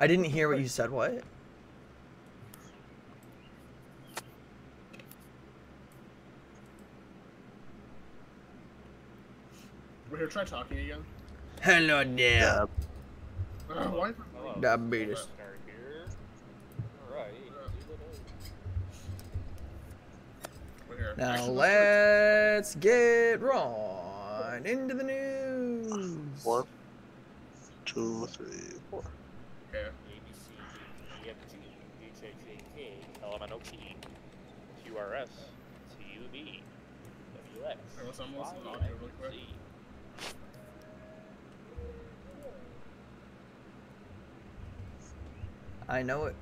I didn't hear what you said. What? We're here. Try talking again. Hello there. Why? Diabetes. Now let's get right into the news. 1, 2, 3, 4. Okay. QRS, TUV, WX. Let's almost log in really quick. I know it.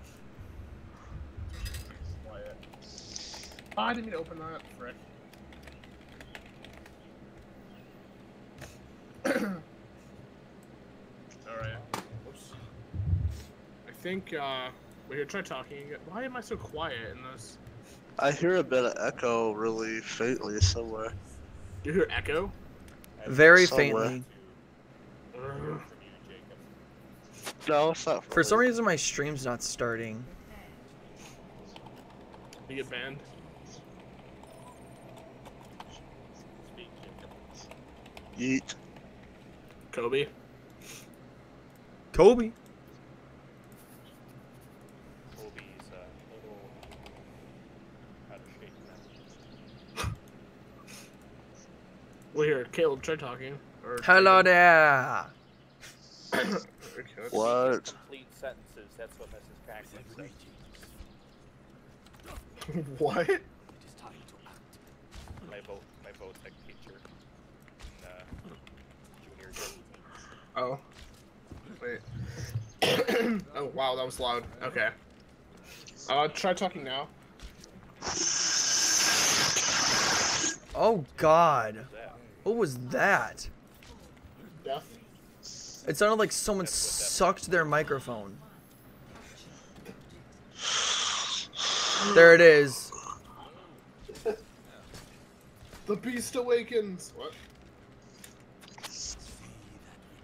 Quiet. Oh, I didn't mean to open that. Frick. Alright. Whoops. I think, we're here. Try talking again. Why am I so quiet in this? I hear a bit of echo really faintly somewhere. You hear echo? Very Somewhere. faintly. No, it's not. For some reason, my stream's not starting. You get banned? Yeet. Kobe? Kobe. Kobe's a little out of shape now. Well, here, Caleb, try talking. Or Hello there. What? Complete sentences, that's what Mrs. Paxton said. What? My tech teacher in junior year. Oh. Wait. Oh, wow, that was loud. Okay. Try talking now. Oh God. What was that? Death? It sounded like someone sucked their microphone. There it is. The beast awakens! What?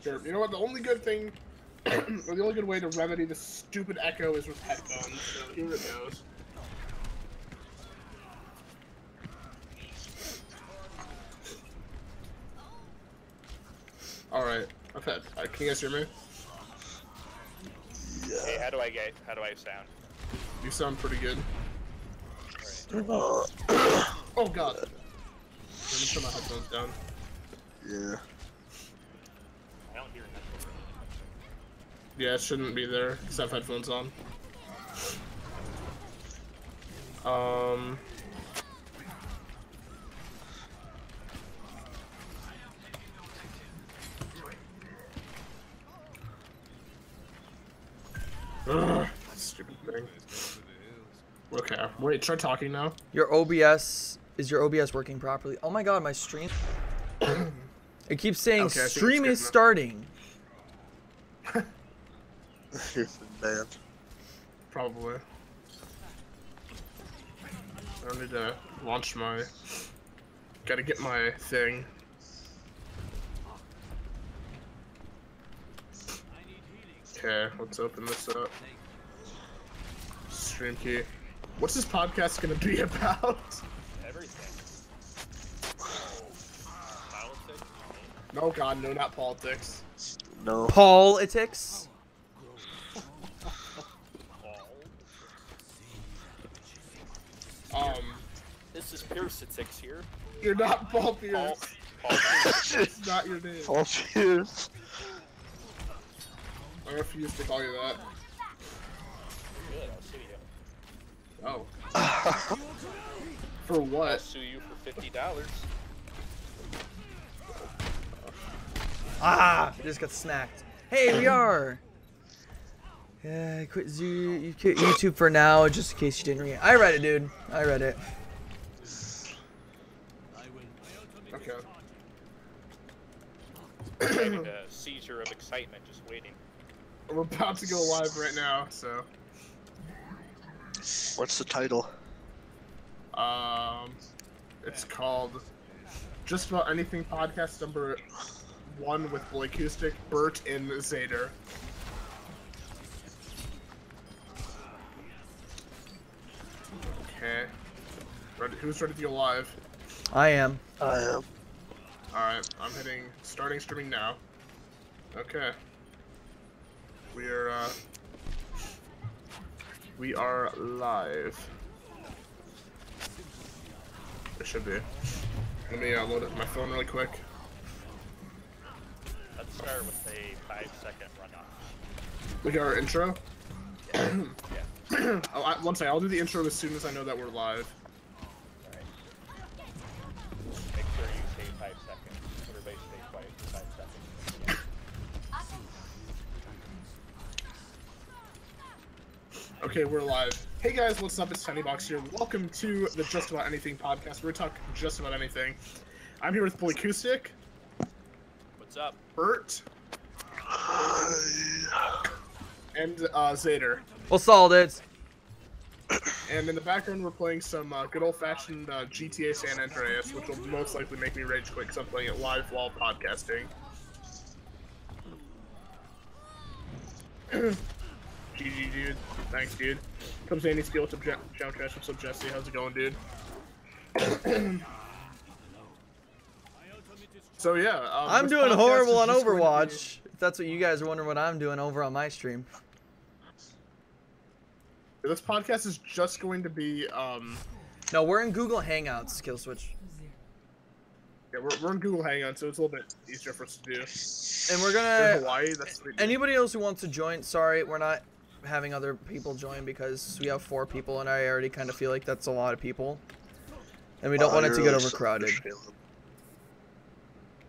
Sure, you know what? The only good thing, or the only good way to remedy this stupid echo is with headphones, so here it goes. Alright, I've had. Can you guys hear me? Hey, how do I sound? You sound pretty good. Oh, Oh god! Let me turn my headphones down. yeah. I don't hear nothing. Yeah, it shouldn't be there, because I have headphones on. Ugh, stupid thing. Okay, wait, try talking now. Your OBS, is your OBS working properly? Oh my God, my stream. It keeps saying Okay, I think stream it's is good now. starting. You've been banned. Probably. I need to launch my... Gotta get my thing. Okay, let's open this up. Stream key. What's this podcast gonna be about? Everything. Politics? No, God, no, not politics. No. Politics. This is Piercetix here. You're not Paul Pierce. Paul It's not your name. False views. I refuse to call you that. Good, I'll sue you. Oh. For I'll what? sue you for $50. Ah, just got snacked. Hey, we are. Yeah, I quit YouTube for now, just in case you didn't read it. I read it, dude. I read it. Okay. Having a seizure of excitement just waiting. We're about to go live right now, so. What's the title? It's called Just About Anything Podcast number 1 with Blake Acoustic, Bert, and Zaydr. Ready, who's ready to go live? I am. I am. Alright, I'm hitting starting streaming now. Okay. We are live. It should be. Let me load it to my phone really quick. Let's start with a 5-second runoff. We got our intro. Yeah. One second, I'll do the intro as soon as I know that we're live. Alright. Make sure you stay 5 seconds. Everybody stay quiet for 5 seconds. Okay, we're live. Hey guys, what's up? It's TinyBox here. Welcome to the Just About Anything podcast, where we talk just about anything. I'm here with Boy Acoustic. What's up? Bert. And Zaydr. What's all this? And in the background, we're playing some good old-fashioned GTA San Andreas, which will most likely make me rage quit because I'm playing it live while podcasting. GG, dude. Thanks, dude. Come say any skill. What's up, Jump Trash? What's up, Jesse? How's it going, dude? So, yeah. I'm this doing podcast horrible is on just going to be- Overwatch. If that's what you guys are wondering what I'm doing over on my stream. This podcast is just going to be, No, we're in Google Hangouts, Kill Switch. yeah, we're in Google Hangouts, so it's a little bit easier for us to do. And we're In gonna... Hawaii, that's sweet. Anybody else who wants to join, sorry, we're not having other people join because we have 4 people and I already kind of feel like that's a lot of people. And we don't want it to get overcrowded.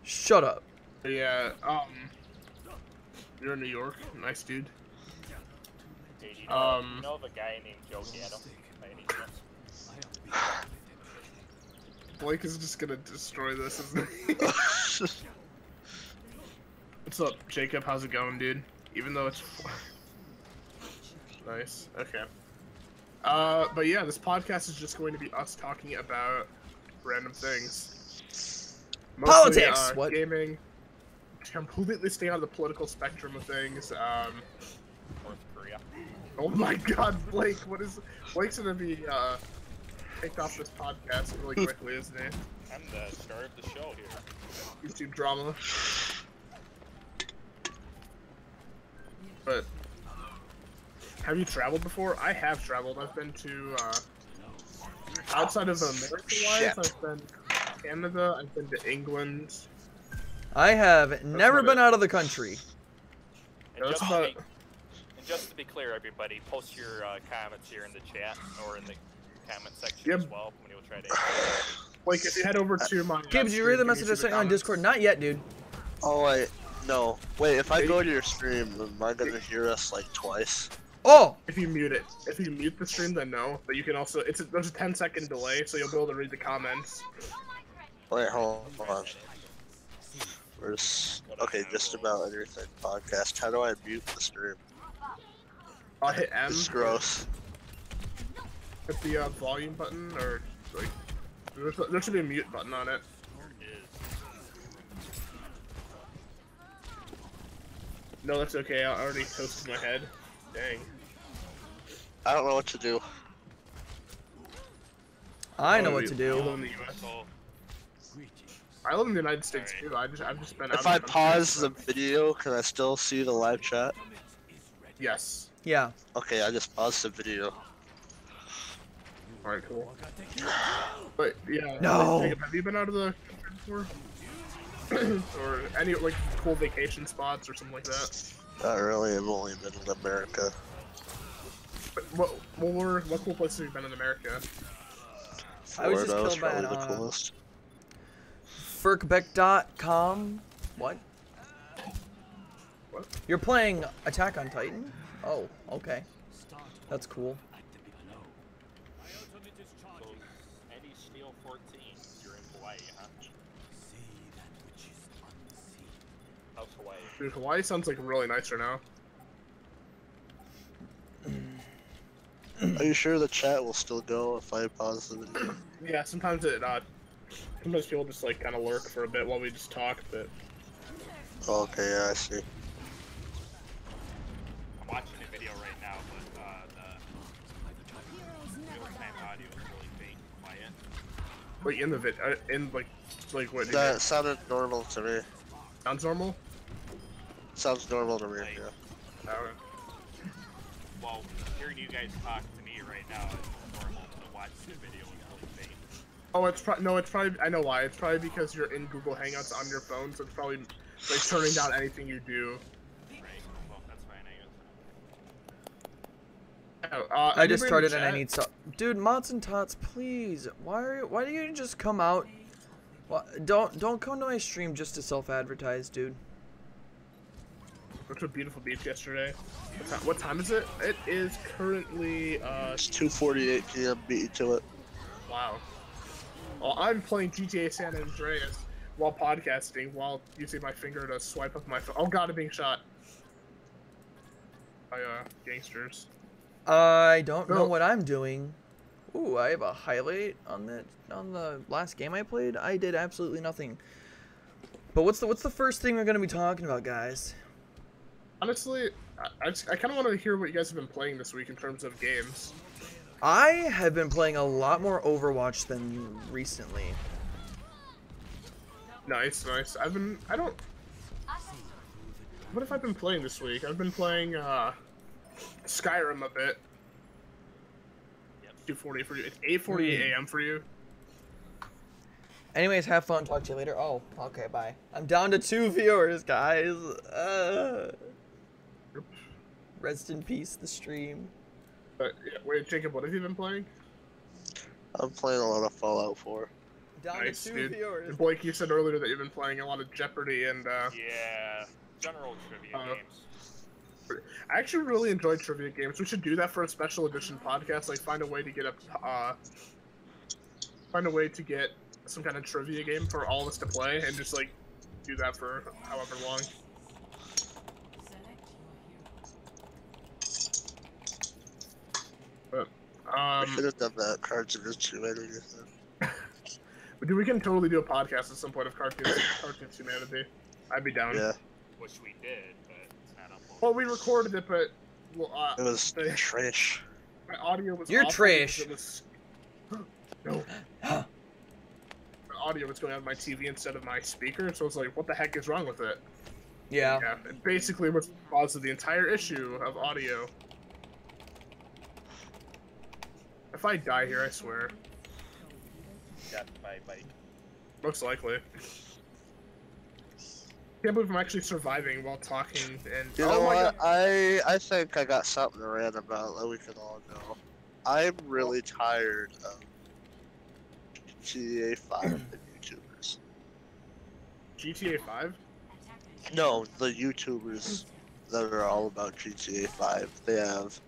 Shut up. Yeah, you're in New York. Nice, dude. Dude, you know of a guy named Joe Gatto? By any chance? Blake is just gonna destroy this, isn't he? What's up, Jacob? How's it going, dude? Even though it's... Nice. Okay. But yeah, this podcast is just going to be us talking about random things. Mostly, Politics! What? Gaming. Completely staying on the political spectrum of things. North Korea. Oh my god, Blake, what is... Blake's gonna be, kicked off this podcast really quickly, isn't he? I'm the star of the show here. YouTube drama. But... Have you traveled before? I have traveled. I've been to, outside of America-wise, I've been to Canada, I've been to England. I have never about been it. out of the country. And That's just, about- and just to be clear, everybody, post your comments here in the chat or in the comment section Yep. as well. When we'll try to. Like, if you head over to my... Kib, did you read the message I sent you on Discord? Not yet, dude. Oh wait, no. Wait, if I go to your stream, am I gonna hear us like twice? Oh! If you mute it. If you mute the stream, then no. But you can also... There's a 10-second delay, so you'll be able to read the comments. Wait, hold on. Where's... Okay, just about everything podcast. How do I mute the stream? I'll hit M. It's gross. Hit the volume button, or like there should be a mute button on it. No, that's okay. I already toasted my head. Dang. I don't know what to do. I know what to You live do. in the US. So, I live in the United States too. I've just been out. If I pause the video, can I still see the live chat? Yes. Yeah. Okay, I just paused the video. All right, cool. But yeah. No. Jacob, have you been out of the country before? Or any like cool vacation spots or something like that? Not really, I'm only middle America. But what cool places have you been in America? I was just Florida killed by probably an, the coolest. Ferkbeck.com. What? What? You're playing Attack on Titan? Oh, okay. That's cool. so Eddie Steel 14. You're in Hawaii, huh? How's Hawaii? Dude, Hawaii sounds like really nice right now. Are you sure the chat will still go if I pause the video? Yeah, sometimes sometimes people just like kind of lurk for a bit while we just talk, but Okay, yeah, I see. I'm watching a video right now, but the real-time audio is really faint and quiet. Like in the like what? That sounded normal to me. Sounds normal. Sounds normal to me. Like- Yeah. Well, hearing you guys talk to me right now is normal to watch the video and clickbait. Oh, it's probably. I know why. It's probably because you're in Google Hangouts on your phone, so it's probably like turning down anything you do. Right. Well, that's fine, I guess. I just anybody in started the and I chat- need so. Dude, Mods and Tots, please. Why do you just come out? Don't come to my stream just to self-advertise, dude. Went to a beautiful beach yesterday. What time is it? It is currently It's 2:48 p.m. Beat you to it. wow. Well, I'm playing GTA San Andreas while podcasting, while using my finger to swipe up my phone. Oh god, I'm being shot by gangsters. I don't know No. what I'm doing. Ooh, I have a highlight on the last game I played. I did absolutely nothing. But what's the first thing we're gonna be talking about, guys? Honestly, I kind of want to hear what you guys have been playing this week in terms of games. I have been playing a lot more Overwatch than recently. Nice. I don't. What have I been playing this week? I've been playing Skyrim a bit. 2:40 for you. It's 8:48 a.m. for you. Anyways, have fun. Talk to you later. Oh, okay, bye. I'm down to 2 viewers, guys. Rest in peace, the stream. But yeah, wait, Jacob, what have you been playing? I'm playing a lot of Fallout 4. Down Nice, to 2 dude. viewers. And Blake, you said earlier that you've been playing a lot of Jeopardy and Yeah. General trivia games. I actually really enjoyed trivia games. We should do that for a special edition podcast. Like, find a way to get some kind of trivia game for all of us to play, and just like do that for however long. But I should have done that. Cards Against Humanity. but dude, we can totally do a podcast at some point of Cartoons Humanity. I'd be down. Yeah, Which we did, but it's not uploaded. Well, we recorded it, but it was the- trash. my audio was. You're awful trash. because it was- no. My audio was going on my TV instead of my speaker, so I was like, "What the heck is wrong with it?" Yeah. Yeah, it basically was the cause of the entire issue of audio. If I die here, I swear, Death by bike. most likely. Can't believe I'm actually surviving while talking. And You know oh my what? god, I think I got something to rant about that we can all know. I'm really tired of GTA 5 and YouTubers. GTA 5. No, the YouTubers that are all about GTA 5. They have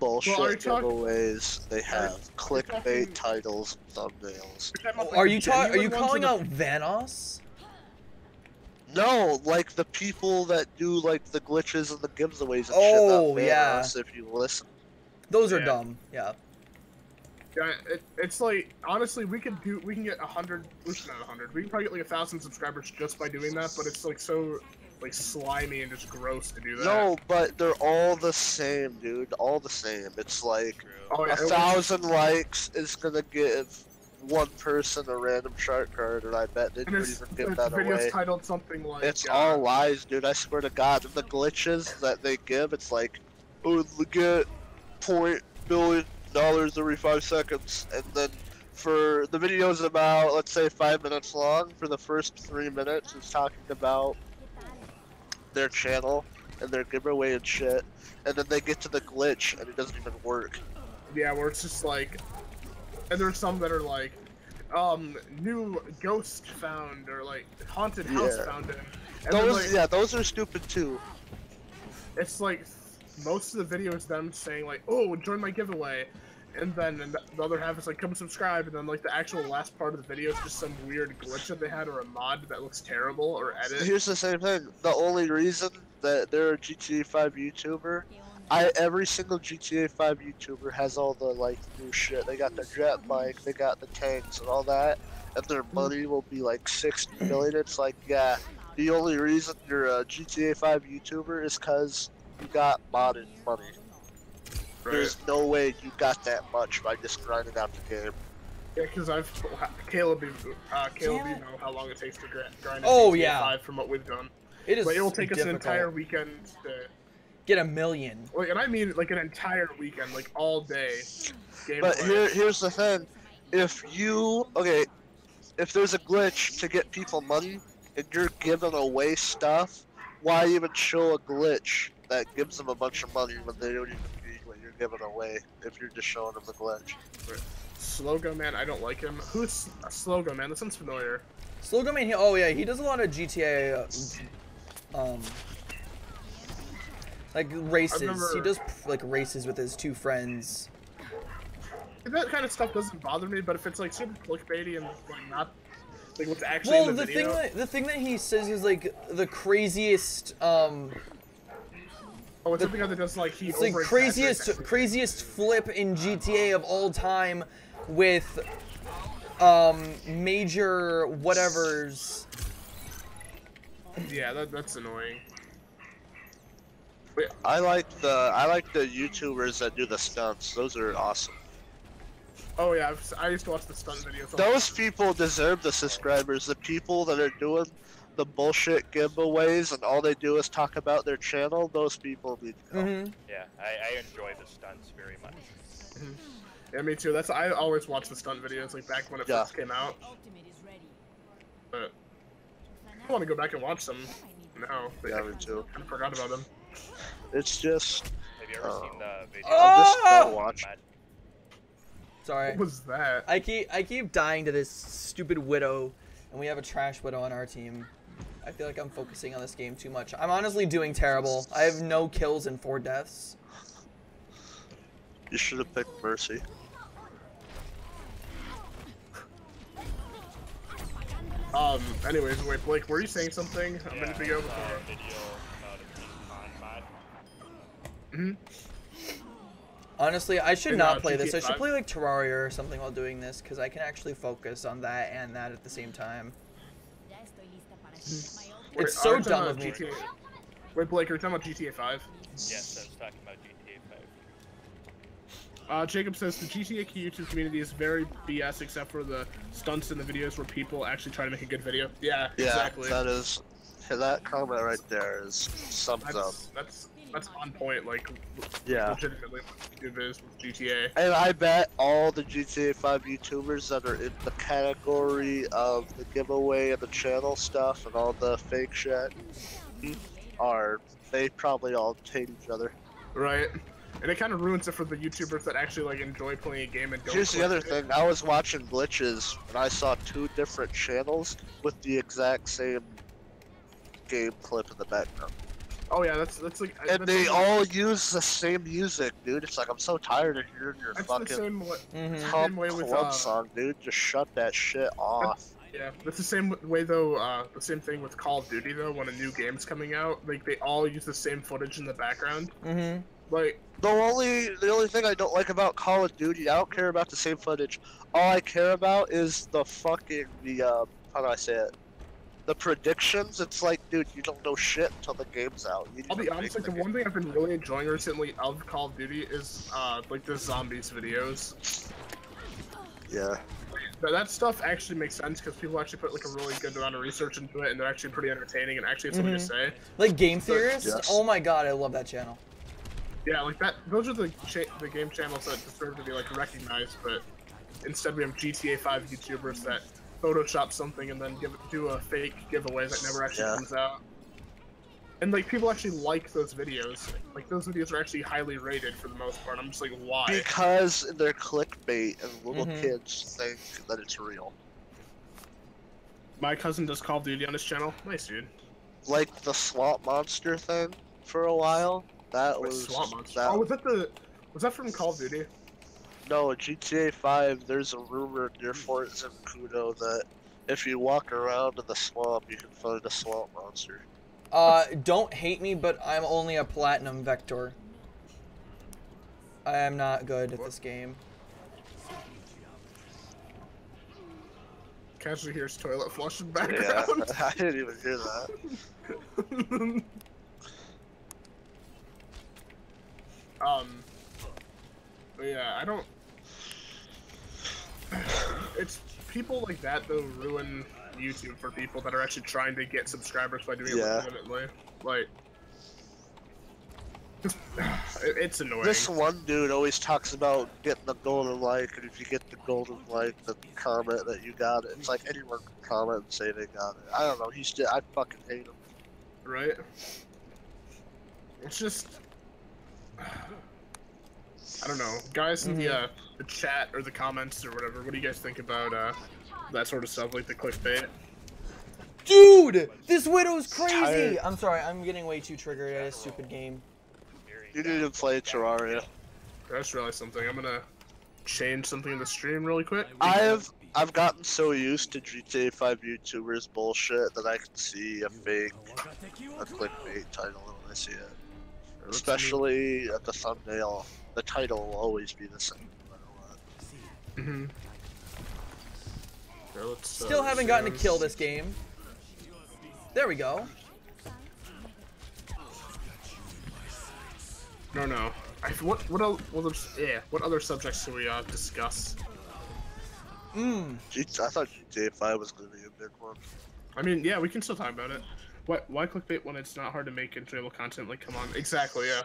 bullshit Well, are you talking- giveaways. They have clickbait talking- titles, thumbnails. Are you calling out Vanoss? No, like the people that do like the glitches and the giveaways and Oh, shit. yeah. If you listen. Those are Yeah. dumb. Yeah. Yeah, it's like honestly, we can get 100, not 100. We can probably get like 1,000 subscribers just by doing that. But it's like so like slimy and just gross to do that. No, but they're all the same, dude. All the same. It's like True. Oh, yeah, 1,000 likes is gonna give one person a random shark card, and I bet they and would there's even give that videos away. titled something like. It's all lies, dude. I swear to God. And the glitches that they give, it's like, oh, get $0.1 billion every 5 seconds, and then for the videos about, let's say, 5 minutes long, for the first 3 minutes, it's talking about their channel and their giveaway and shit, and then they get to the glitch and it doesn't even work. Yeah, where it's just like, and there's some that are like, new ghost found or like haunted house Yeah. found in. And then, Those, like, yeah, those are stupid too. it's like most of the video is them saying like, "Oh, join my giveaway," and then the other half is like, "Come subscribe," and then like the actual last part of the video is just some weird glitch that they had or a mod that looks terrible or edit. Here's the same thing. The only reason that they're a GTA 5 YouTuber, every single GTA 5 YouTuber has all the like new shit. They got the jet bike, they got the tanks and all that, and their money will be like 60 million. It's like, yeah, the only reason you're a GTA 5 YouTuber is because you got modded money. Right. There's no way you got that much by just grinding out the game. Yeah, because Caleb, you know how long it takes to grind. Oh, GTA yeah. 5 from what we've done. It is. But it'll take us an difficult. entire weekend to Get a million. like, and I mean like an entire weekend, like all day. But Gameplay. here's the thing: if there's a glitch to get people money and you're giving away stuff, why even show a glitch that gives them a bunch of money when they don't even need what you're giving away? If you're just showing them the glitch. Slogo Man, I don't like him. Who's Slogo Man? That sounds familiar. Slogo Man, oh yeah, he does a lot of GTA, like races. He does like races with his 2 friends. That kind of stuff doesn't bother me, but if it's like super clickbaity and like not like what's actually in the video. the thing that he says is like the craziest, Oh, it's something that does like he. it's like craziest flip in GTA of all time, with major whatevers. Yeah, that's annoying. I like the YouTubers that do the stunts. Those are awesome. Oh yeah, I used to watch the stunt videos. Those people deserve the subscribers. The people that are doing the bullshit giveaways and all they do is talk about their channel, those people need to go. Yeah, I enjoy the stunts very much. Yeah, me too. I always watch the stunt videos like back when it first came out. But I want to go back and watch them now. Yeah, me too. I forgot about them. It's just. Have you ever seen the video? I'm just gonna watch. Sorry. What was that? I keep dying to this stupid widow, and we have a trash widow on our team. I feel like I'm focusing on this game too much. I'm honestly doing terrible. I have no kills and 4 deaths. You should have picked Mercy. Anyways, wait, Blake, were you saying something a minute ago? Video about a mod. Honestly, I should not play this. I GTA should 5? play like Terraria or something while doing this, because I can actually focus on that and that at the same time. Wait, It's so are you talking dumb about of me. GTA... Wait, Blake, are you talking about GTA 5? Yes, I was talking about GTA 5. Jacob says the GTA YouTube community is very BS except for the stunts in the videos where people actually try to make a good video. Yeah, Yeah, exactly. that comment right there is sums up. That's on point, like, Yeah. legitimately what YouTube is with GTA. And I bet all the GTA 5 YouTubers that are in the category of the giveaway and the channel stuff and all the fake shit they probably all hate each other. Right. And it kind of ruins it for the YouTubers that actually, like, enjoy playing a game and don't Here's the click other it. thing, I was watching glitches and I saw 2 different channels with the exact same game clip in the background. Oh yeah, that's like. And that's they like, all use the same music, dude. It's like, I'm so tired of hearing your That's the fucking same way with club song, dude. Just shut that shit off. Yeah, that's the same way though. The same thing with Call of Duty though. When a new game's coming out, like they all use the same footage in the background. Like The only thing I don't like about Call of Duty, I don't care about the same footage. All I care about is the fucking how do I say it? The predictions. It's like, dude, you don't know shit until the game's out. I'll be honest, like the one thing I've been really enjoying recently of Call of Duty is like the zombies videos. Yeah. But that stuff actually makes sense because people actually put like a really good amount of research into it, and they're actually pretty entertaining and actually have something to say. Like Game Theorists? Yes. Oh my god, I love that channel. Yeah, like that. Those are the game channels that deserve to be like recognized, but instead we have GTA 5 YouTubers that Photoshop something and then do a fake giveaway that never actually comes out. And like people actually like those videos. Like those videos are actually highly rated for the most part. I'm just like, why? Because they're clickbait and little kids think that it's real. My cousin does Call of Duty on his channel. Nice, dude. Like the swamp monster thing for a while. That Wait, was Swamp Monster. that. Oh, was that from Call of Duty? No, GTA 5. There's a rumor near Fort Zancudo that if you walk around in the swamp, you can find a swamp monster. Don't hate me, but I'm only a platinum vector. I am not good at this game. Casually hears toilet flush in the background. Yeah, I didn't even hear that. But yeah, I don't. it's people like that that ruin YouTube for people that are actually trying to get subscribers by doing it legitimately. Like, it's annoying. This one dude always talks about getting the golden like, and if you get the golden like, the comment that you got it. It's like anyone can comment and say they got it. I don't know. I fucking hate him. Right? It's just, I don't know, guys in the chat or the comments or whatever. What do you guys think about that sort of stuff, like the clickbait? Dude, this Widow's crazy. I'm sorry, I'm getting way too triggered at a stupid game. You need to play Terraria. I just realized something. I'm gonna change something in the stream really quick. I've gotten so used to GTA 5 YouTubers bullshit that I can see a clickbait title when I see it. Especially at the thumbnail, the title will always be the same no matter what. Still haven't gotten a kill this game. There we go. No. What other subjects do we discuss? I thought GTA 5 was gonna be a big one. I mean, yeah, we can still talk about it. Why clickbait when it's not hard to make enjoyable content? Like, come on. Exactly, yeah.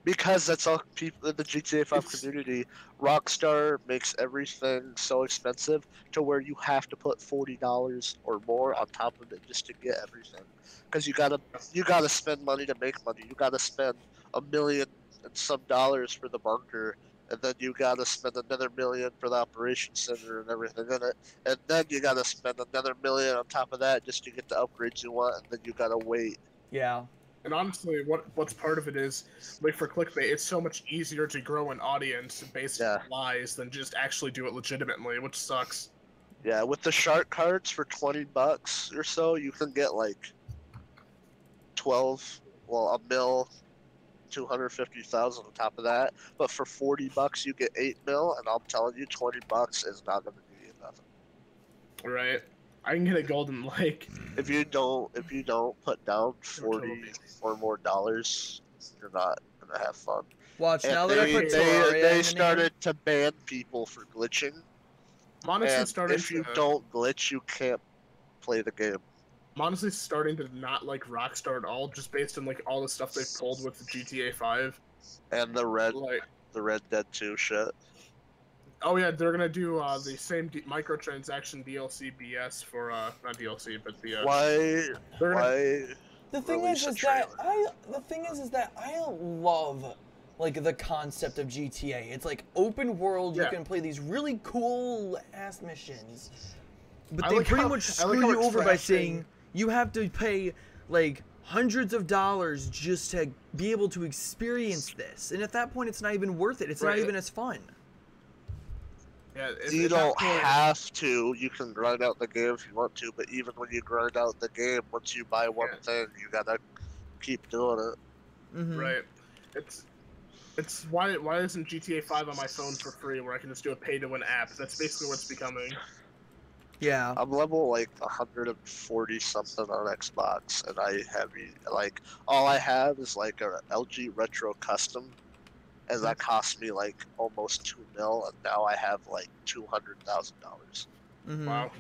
Because that's all people in the GTA 5 community. Rockstar makes everything so expensive to where you have to put $40 or more on top of it just to get everything. Because you gotta spend money to make money. You gotta spend $1 million and some dollars for the bunker, and then you gotta spend another $1 million for the operations center and everything in it, and then you gotta spend another $1 million on top of that just to get the upgrades you want, and then you gotta wait. Yeah. And honestly, what's part of it is, like for clickbait, it's so much easier to grow an audience based on lies than just actually do it legitimately, which sucks. Yeah, with the shark cards for $20 or so, you can get like 1 mil, 250,000 on top of that. But for $40, you get 8 mil, and I'm telling you, $20 is not gonna do you nothing. Right. I can get a golden like. If you don't put down 40 or more dollars, you're not gonna have fun. Watch, And now that I put Terraria they in the started to ban people for glitching. I'm honestly starting if you don't glitch, you can't play the game. I'm honestly starting to not like Rockstar at all, just based on like all the stuff they've pulled with GTA 5 and the Red Dead 2 shit. Oh yeah, they're gonna do the same microtransaction DLC BS for not DLC, but the why? The thing is that I love like the concept of GTA. It's like open world. You can play these really cool ass missions, but they pretty much screw you over by saying you have to pay like hundreds of dollars just to be able to experience this, and at that point, it's not even worth it. It's not even as fun. Yeah, you don't have to. You can grind out the game if you want to, but even when you grind out the game, once you buy one thing, you gotta keep doing it. Right. It's why isn't GTA 5 on my phone for free, where I can just do a pay-to-win app? That's basically what's becoming. Yeah. I'm level like 140 something on Xbox, and I have like all I have is like a LG Retro Custom. And that cost me like almost 2 mil, and now I have like $200,000. Wow.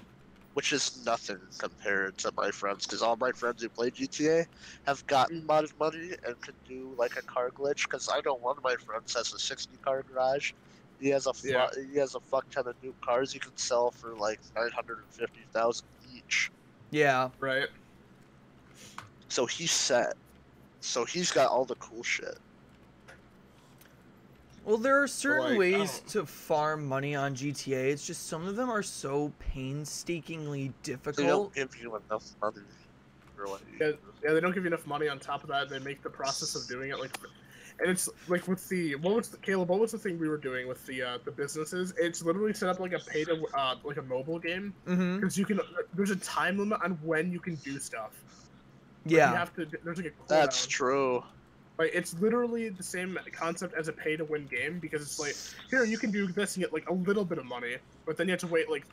Which is nothing compared to my friends, because all my friends who play GTA have gotten a lot of money and can do like a car glitch. Because I know one of my friends has a 60 car garage. He has a fuck ton of new cars he can sell for like 950,000 each. Yeah. Right. So he's set. So he's got all the cool shit. Well, there are certain ways to farm money on GTA. It's just some of them are so painstakingly difficult. They don't give you enough money. Yeah, they don't give you enough money. On top of that, they make the process of doing it like, and it's like with the what was the thing we were doing with the businesses? It's literally set up like a pay to like a mobile game because you can. There's a time limit on when you can do stuff. Yeah, you have to. There's like a cooldown. That's true. Like, it's literally the same concept as a pay-to-win game, because it's like, here, you can do this and get, like, a little bit of money, but then you have to wait, like,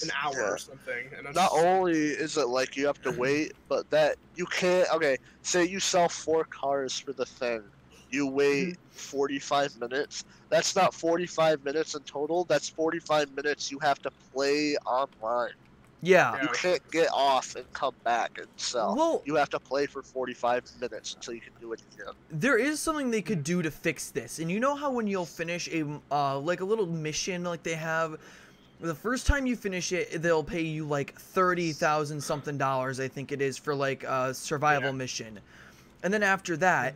an hour or something. And not only is it, like, you have to wait, but that you can't, okay, say you sell 4 cars for the thing, you wait 45 minutes. That's not 45 minutes in total. That's 45 minutes you have to play online. Yeah. You can't get off and come back and sell. Well, you have to play for 45 minutes until you can do it again. There is something they could do to fix this. And you know how when you'll finish a like a little mission like they have, the first time you finish it, they'll pay you like $30,000 something, I think it is, for like a survival mission. And then after that,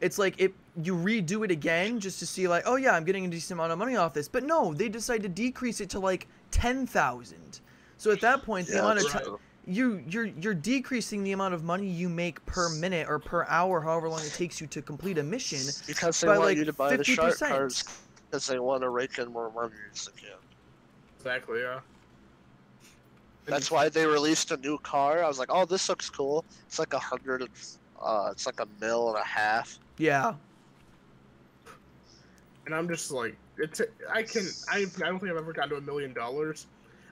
it's like you redo it again just to see like, oh yeah, I'm getting a decent amount of money off this. But no, they decide to decrease it to like 10,000. So at that point, the amount of time you're decreasing the amount of money you make per minute or per hour, however long it takes you to complete a mission. Because they by want like you to buy 50%. the shark cards because they want to rake in more money as they can. Exactly, yeah. That's why they released a new car. I was like, oh, this looks cool. It's like it's like $1.5 million. Yeah. And I'm just like, I don't think I've ever gotten to $1 million.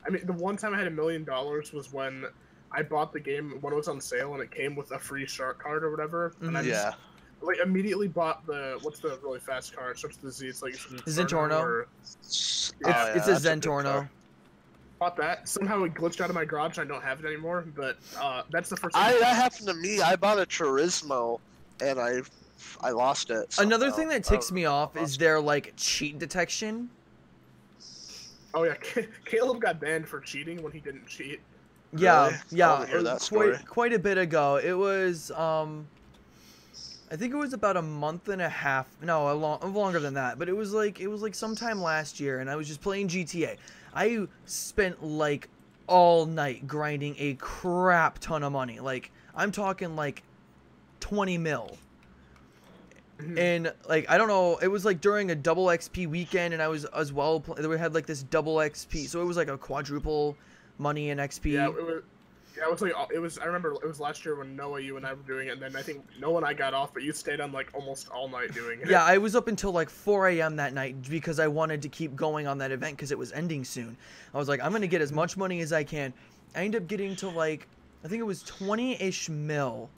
I mean, the one time I had $1 million was when I bought the game when it was on sale and it came with a free shark card or whatever. And I just, like, immediately bought what's the really fast car? It starts with the Z. It's like Zentorno. It's a Zentorno. Bought that. Somehow it glitched out of my garage and I don't have it anymore. But that's the first. That happened to me. I bought a Turismo and I lost it. Somehow. Another thing that ticks me off is their like cheat detection. Oh yeah, Caleb got banned for cheating when he didn't cheat. Yeah, really? yeah, quite a bit ago. It was I think it was about a month and a half. No, longer than that. But it was like sometime last year, and I was just playing GTA. I spent like all night grinding a crap ton of money. Like I'm talking like 20 mil. And like I don't know, it was like during a double XP weekend, and I was as well. We had like this double XP, so it was like a quadruple money and XP. Yeah, it was. I remember it was last year when Noah, you and I were doing it, and then I think Noah and I got off, but you stayed on like almost all night doing it. Yeah, I was up until like 4 a.m. that night because I wanted to keep going on that event because it was ending soon. I was like, I'm gonna get as much money as I can. I ended up getting to like, I think it was 20-ish mil.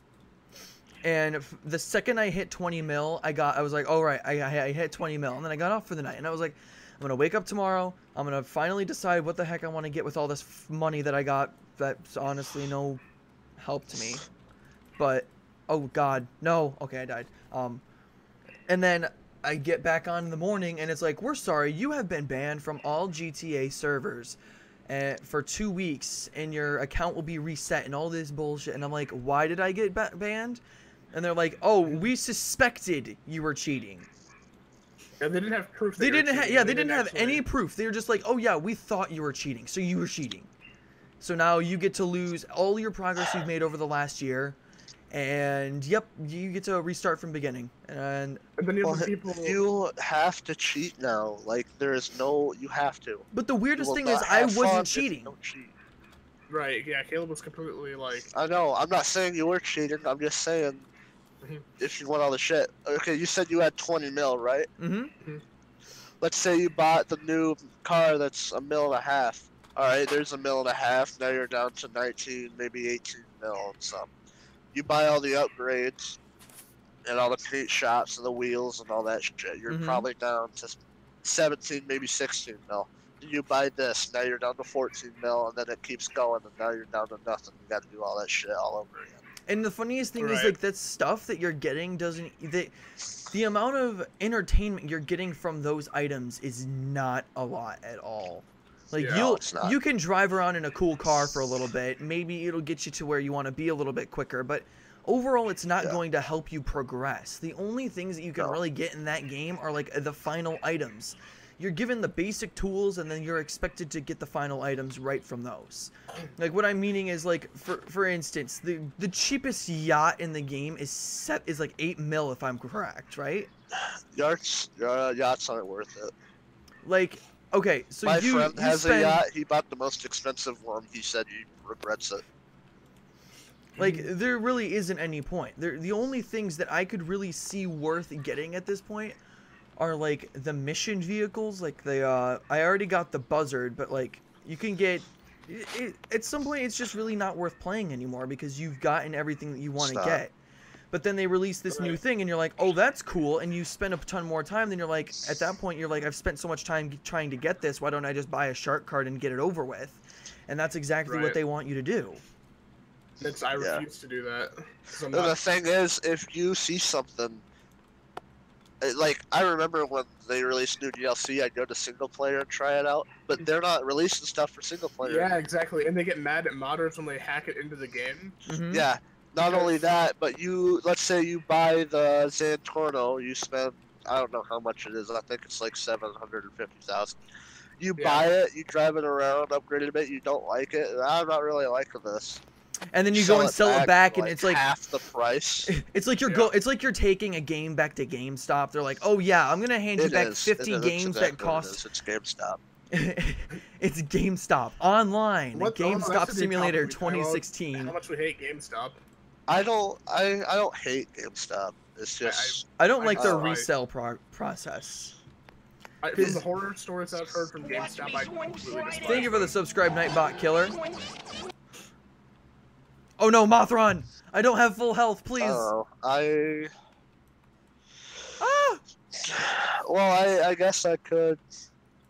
And the second I hit 20 mil, I was like, all right, I hit 20 mil. And then I got off for the night. And I was like, I'm going to wake up tomorrow. I'm going to finally decide what the heck I want to get with all this money that I got. That's honestly no help to me. But, oh, God, no. Okay, I died. And then I get back on in the morning, and it's like, we're sorry. You have been banned from all GTA servers for 2 weeks, and your account will be reset and all this bullshit. And I'm like, why did I get banned? And they're like, "Oh, we suspected you were cheating." And they didn't have proof. They didn't have any proof. They were just like, "Oh yeah, we thought you were cheating, so you were cheating." So now you get to lose all your progress you've made over the last year, and yep, you get to restart from beginning. And then you have to cheat now. Like you have to. But the weirdest thing is, I wasn't cheating. Don't cheat. Right? Yeah, Caleb was completely like. I know. I'm not saying you were cheating. I'm just saying. If you want all the shit. Okay, you said you had 20 mil, right? Mm-hmm. Let's say you bought the new car that's $1.5 million. Alright, there's $1.5 million. Now you're down to 19, maybe 18 mil and some. You buy all the upgrades and all the paint shops and the wheels and all that shit. You're probably down to 17, maybe 16 mil. You buy this, now you're down to 14 mil, and then it keeps going, and now you're down to nothing. You got to do all that shit all over again. And the funniest thing is, like, that stuff that you're getting doesn't... The amount of entertainment you're getting from those items is not a lot at all. Like, you can drive around in a cool car for a little bit. Maybe it'll get you to where you want to be a little bit quicker. But overall, it's not going to help you progress. The only things that you can really get in that game are, like, the final items. You're given the basic tools, and then you're expected to get the final items right from those. Like, what I'm meaning is, like, for instance, the cheapest yacht in the game is like 8 mil, if I'm correct, right? Yachts aren't worth it. Like, okay, so my friend has a yacht. He bought the most expensive one. He said he regrets it. Like, there really isn't any point. The only things that I could really see worth getting at this point are like the mission vehicles. Like I already got the Buzzard, but like you can get at some point it's just really not worth playing anymore because you've gotten everything that you want to get. But then they release this new thing, and you're like, oh, that's cool, and you spend a ton more time. Then you're like, at that point, you're like, I've spent so much time trying to get this. Why don't I just buy a shark card and get it over with? And that's exactly what they want you to do. I refuse to do that. And the thing is, if you see something, like, I remember when they released new DLC, I'd go to single player and try it out, but they're not releasing stuff for single player. Yeah, exactly. And they get mad at modders when they hack it into the game. Yeah. Not only that, but let's say you buy the Zantorno, you spend, I don't know how much it is, I think it's like 750,000. You buy it, you drive it around, upgrade it a bit, you don't like it, I'm not really liking this. And then you go and sell it back, and it's like half the price. It's like it's like you're taking a game back to GameStop. They're like, oh yeah, I'm gonna hand you back 50 games that cost. It's GameStop. It's GameStop online. GameStop Simulator 2016. How much we hate GameStop. I don't hate GameStop. It's just I don't like their resale process. From the horror stories I've heard from GameStop, I completely despise. Thank you for the subscribe, Nightbot Killer. Oh no, Mothron! I don't have full health, please. Oh, Well, I guess I could.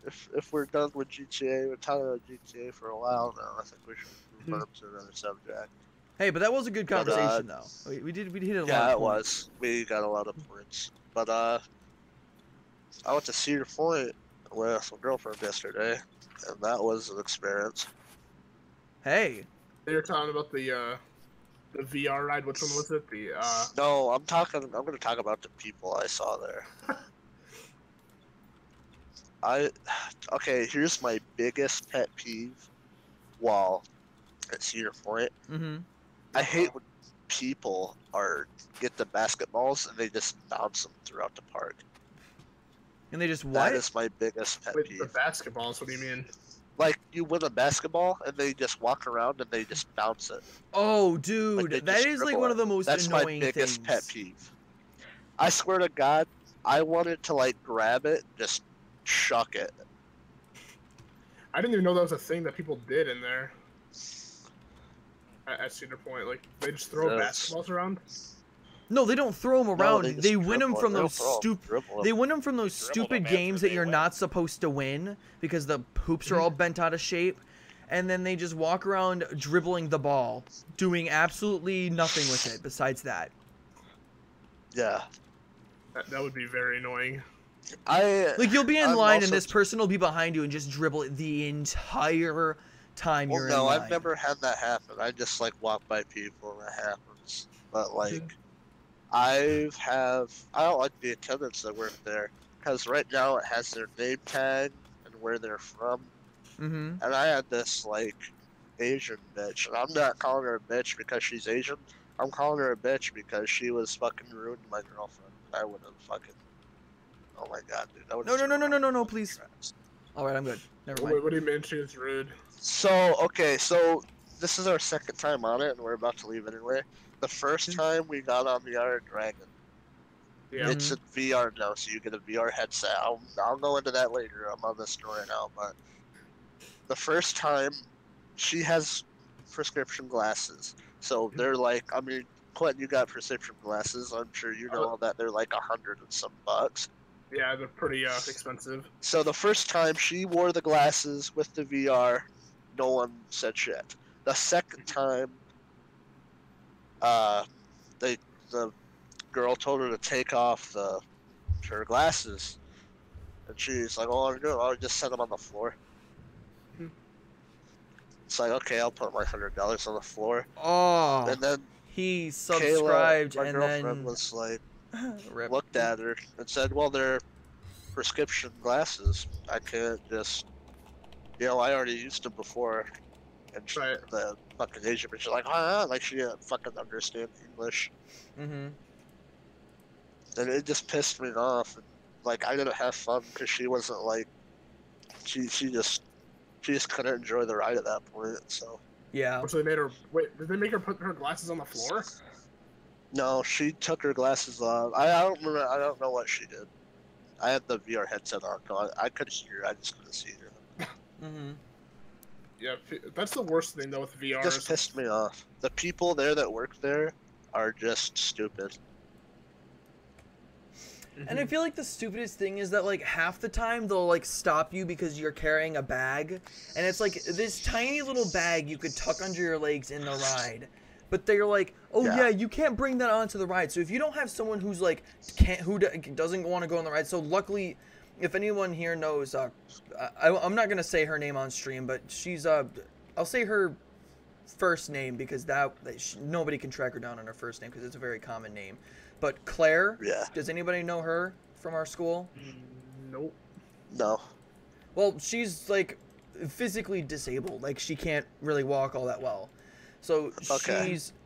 If we're done with GTA, we're talking about GTA for a while now. I think we should move on to another subject. Hey, but that was a good conversation, though. We did hit a lot. Yeah, it was. We got a lot of points. But I went to Cedar Point with my girlfriend yesterday, and that was an experience. Hey. They were talking about the VR ride. Which one was it? No, I'm going to talk about the people I saw there. Okay, here's my biggest pet peeve while at Cedar Point. I hate when people get the basketballs and they just bounce them throughout the park. And they just what? That is my biggest pet peeve. The basketballs, what do you mean? Like, you win a basketball and they just walk around and they just bounce it. Oh, dude, like that is like one of the most annoying things. That's my biggest pet peeve. I swear to God, I wanted to like grab it, just chuck it. I didn't even know that was a thing that people did in there. At Cedar Point, like they just throw basketballs around. No, they don't throw them around. No, they win them from those stupid. They win them from those stupid games that you're not supposed to win because the hoops are all bent out of shape, and then they just walk around dribbling the ball, doing absolutely nothing with it besides that. Yeah, that would be very annoying. Like you'll be in line and this person will be behind you and just dribble it the entire time you're in line. No, I've never had that happen. I just like walk by people and it happens. But like, I don't like the attendants that work there because right now it has their name tag and where they're from. And I had this like Asian bitch, and I'm not calling her a bitch because she's Asian. I'm calling her a bitch because she was fucking rude to my girlfriend. I would have fucking. Oh my god, dude. No, please. Alright, I'm good. Never mind. What do you mean she was rude? So, okay, so this is our second time on it, and we're about to leave anyway. The first time we got on the Iron Dragon. Yeah. It's a VR now, so you get a VR headset. I'll go into that later. I'm on this story now, but the first time, she has prescription glasses. So they're like, I mean, Quentin, you got prescription glasses. I'm sure you know all that. They're like $100 and some bucks. Yeah, they're pretty expensive. So the first time she wore the glasses with the VR, no one said shit. The second time, the girl told her to take off her glasses, and she's like, "Oh, I'll just set them on the floor." It's like, okay, I'll put my $100 on the floor. Oh. And then he subscribed, Kayla, my and girlfriend, then was like, looked at her and said, "Well, they're prescription glasses. I can't just, I already used them before." And the fucking Asian bitch is like, like she didn't fucking understand English. And it just pissed me off. And, like, I didn't have fun because she wasn't like, she just couldn't enjoy the ride at that point. So yeah. So they made her wait. Did they make her put her glasses on the floor? No, she took her glasses off. I don't remember. I don't know what she did. I had the VR headset on, so I could hear her. I just couldn't see her. Yeah, that's the worst thing though with VR. It just pissed me off. The people there that work there are just stupid. And I feel like the stupidest thing is that, like, half the time they'll, like, stop you because you're carrying a bag. And it's, like, this tiny little bag you could tuck under your legs in the ride. But they're like, oh, yeah, you can't bring that onto the ride. So if you don't have someone who's, like, who doesn't want to go on the ride. So luckily, if anyone here knows, I'm not going to say her name on stream, but she's, I'll say her first name because nobody can track her down on her first name because it's a very common name. But Claire, does anybody know her from our school? Nope. No. Well, she's, like, physically disabled. Like, she can't really walk all that well. So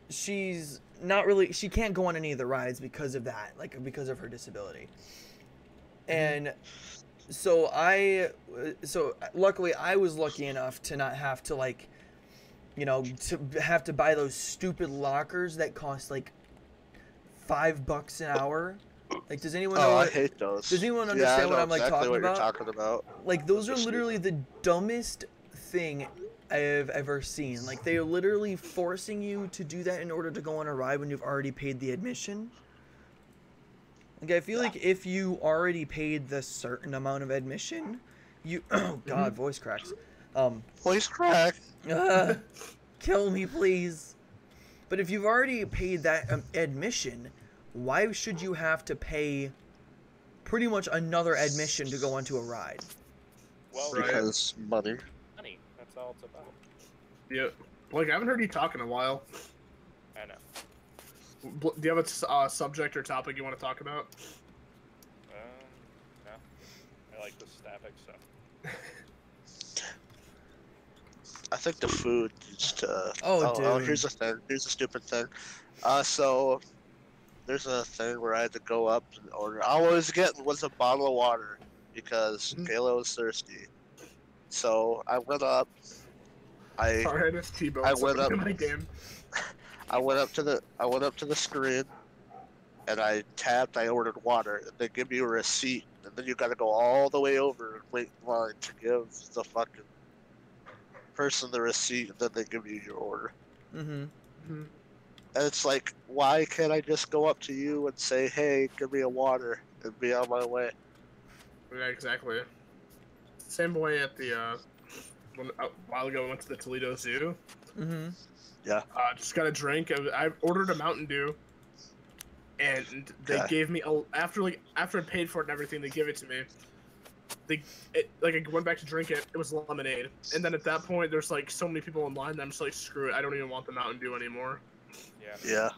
she's not really, she can't go on any of the rides because of that, like, because of her disability. And so luckily I was lucky enough to not have to, like, you know, to have to buy those stupid lockers that cost, like, $5 an hour. Like, does anyone know? I hate those. Does anyone understand what I'm like exactly talking what about? You're talking about? Like, those are literally the dumbest thing I've ever seen. Like, they're literally forcing you to do that in order to go on a ride when you've already paid the admission. Like, I feel like if you already paid the certain amount of admission, you oh god, voice cracks. Voice crack. Kill me, please. But if you've already paid that admission, why should you have to pay pretty much another admission to go onto a ride? Well, because money. Money. That's all it's about. Yeah. Like, I haven't heard you talk in a while. I know. Do you have a subject or topic you want to talk about? No. I like the static stuff. I think the food needs to... dude. Here's the thing. Here's the stupid thing. So, there's a thing where I had to go up and order. All I was getting was a bottle of water because Kayla was thirsty. So, I went up. Sorry, I just T-boned my game. I went up to the screen, and I tapped. I ordered water, and they give you a receipt, and then you got to go all the way over and wait in line to give the fucking person the receipt, and then they give you your order. And it's like, why can't I just go up to you and say, "Hey, give me a water," and be on my way? Yeah, exactly. Same way at the a while ago, I went to the Toledo Zoo. Yeah. Just got a drink. I ordered a Mountain Dew, and they gave me after I paid for it and everything, they give it to me. I went back to drink it. It was lemonade, and then at that point, there's like so many people in line that I'm just like, screw it. I don't even want the Mountain Dew anymore. Yeah.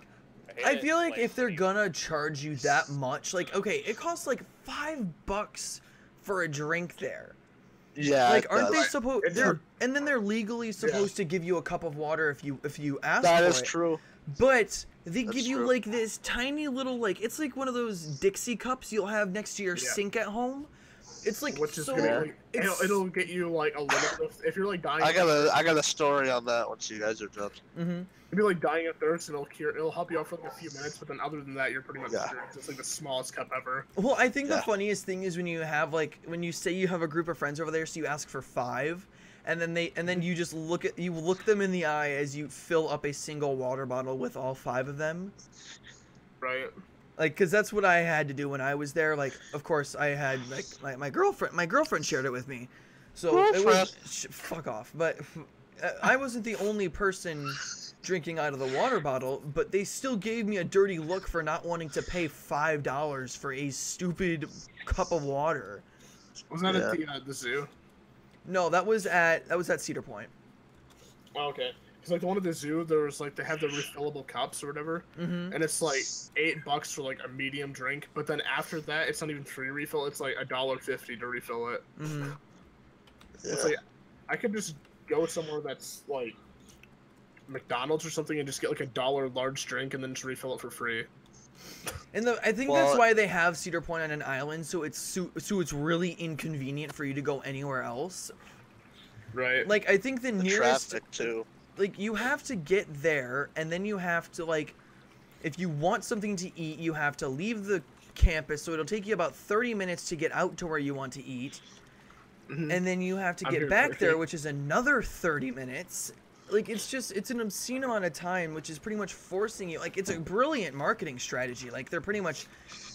I feel like if they're gonna charge you that much, like, okay, it costs like $5 for a drink there. Yeah. Like, aren't they supposed? And then they're legally supposed to give you a cup of water if you ask for it. That is true. But they give you like this tiny little, like, it's like one of those Dixie cups you'll have next to your sink at home. It's like, which is it'll get you like a little. If you're like dying. I got a story on that once you guys are done. You'll be like dying of thirst, and it'll help you out for like a few minutes, but then other than that, you're pretty much screwed. It's like the smallest cup ever. Well, I think the funniest thing is when you have when you say you have a group of friends over there, so you ask for 5, and then you just look them in the eye as you fill up a single water bottle with all 5 of them. Right. Like, cause that's what I had to do when I was there. Like, of course, I had like my girlfriend shared it with me, so it was fuck off. But I wasn't the only person drinking out of the water bottle, but they still gave me a dirty look for not wanting to pay $5 for a stupid cup of water. Was that at the zoo? No, that was at Cedar Point. Oh, okay. Because like the one at the zoo, there was like they have the refillable cups or whatever, and it's like $8 for like a medium drink. But then after that, it's not even free refill. It's like $1.50 to refill it. It's like I could just go somewhere that's like McDonald's or something and just get like $1 large drink and then just refill it for free. And I think that's why they have Cedar Point on an island, so it's really inconvenient for you to go anywhere else. Right. Like, I think the nearest traffic too. Like, you have to get there, and then you have to, like, if you want something to eat, you have to leave the campus, so it'll take you about 30 minutes to get out to where you want to eat, and then you have to get back there, which is another 30 minutes. like it's an obscene amount of time, which is pretty much forcing you. Like, it's a brilliant marketing strategy. Like, they're pretty much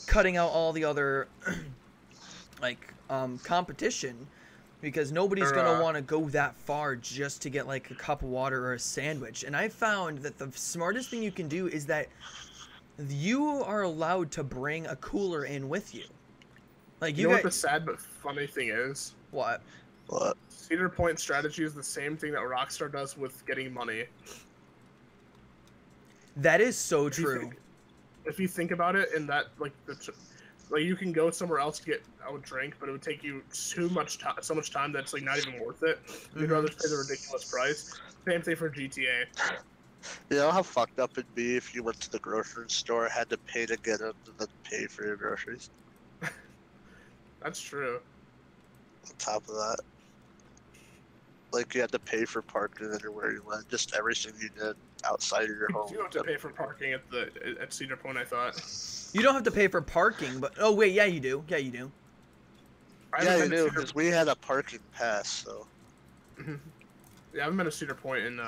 cutting out all the other like competition, because nobody's gonna want to go that far just to get like a cup of water or a sandwich. And I found that the smartest thing you can do is that you are allowed to bring a cooler in with you. Like, you know what the sad but funny thing is? What? Cedar Point strategy is the same thing that Rockstar does with getting money. That is so true. If you think about it, in that like you can go somewhere else to get a drink, but it would take you so much time that it's like not even worth it. You'd rather pay the ridiculous price. Same thing for GTA. You know how fucked up it'd be if you went to the grocery store, had to pay to get in, and then pay for your groceries? That's true. On top of that, like, you had to pay for parking everywhere you went, just everything you did outside of your home. You have to pay for parking at Cedar Point, I thought. You don't have to pay for parking, but oh wait, yeah you do. Yeah you do. Yeah, you do, because we had a parking pass, so. Yeah, I haven't been to Cedar Point in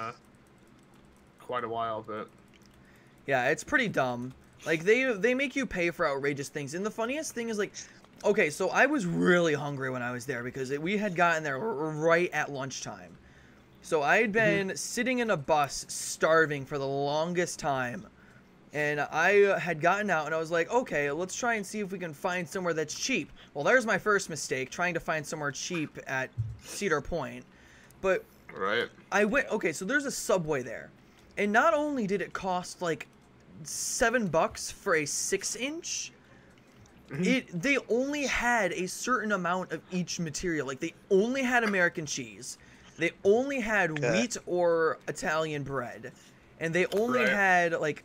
quite a while, but. Yeah, it's pretty dumb. Like, they make you pay for outrageous things, and the funniest thing is, like, okay, so I was really hungry when I was there because we had gotten there right at lunchtime. So I had been sitting in a bus starving for the longest time. And I had gotten out and I was like, okay, let's try and see if we can find somewhere that's cheap. Well, there's my first mistake, trying to find somewhere cheap at Cedar Point. But I went, okay, so there's a Subway there. And not only did it cost like $7 for a 6-inch, they only had a certain amount of each material. Like, they only had American cheese, they only had wheat or Italian bread, and they only had like,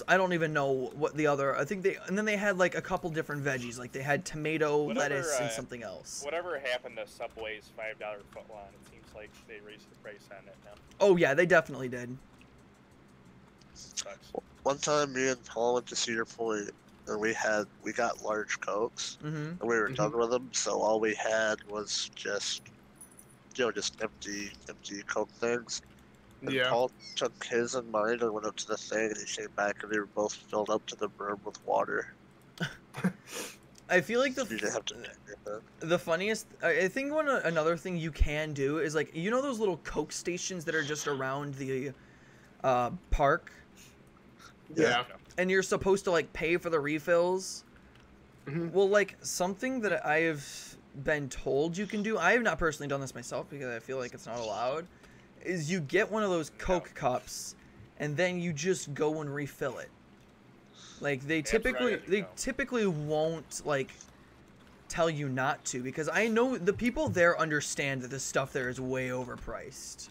I don't even know what the other, I think and then they had like a couple different veggies, like they had tomato, lettuce, and something else. Whatever happened to Subway's $5 footlong? It seems like they raised the price on it now. Oh yeah, they definitely did. Sucks. One time, me and Paul went to Cedar Point, and we got large Cokes, and we were done with them, so all we had was just empty Coke things. And Paul took his and mine and went up to the thing, and he came back, and they were both filled up to the brim with water. I feel like You didn't have to the funniest, I think another thing you can do is, like, you know those little Coke stations that are just around the park? Yeah. And you're supposed to, like, pay for the refills? Well, like, something that I have been told you can do, I have not personally done this myself because I feel like it's not allowed, is you get one of those Coke cups and then you just go and refill it. Like, they typically won't, like, tell you not to, because I know the people there understand that the stuff there is way overpriced.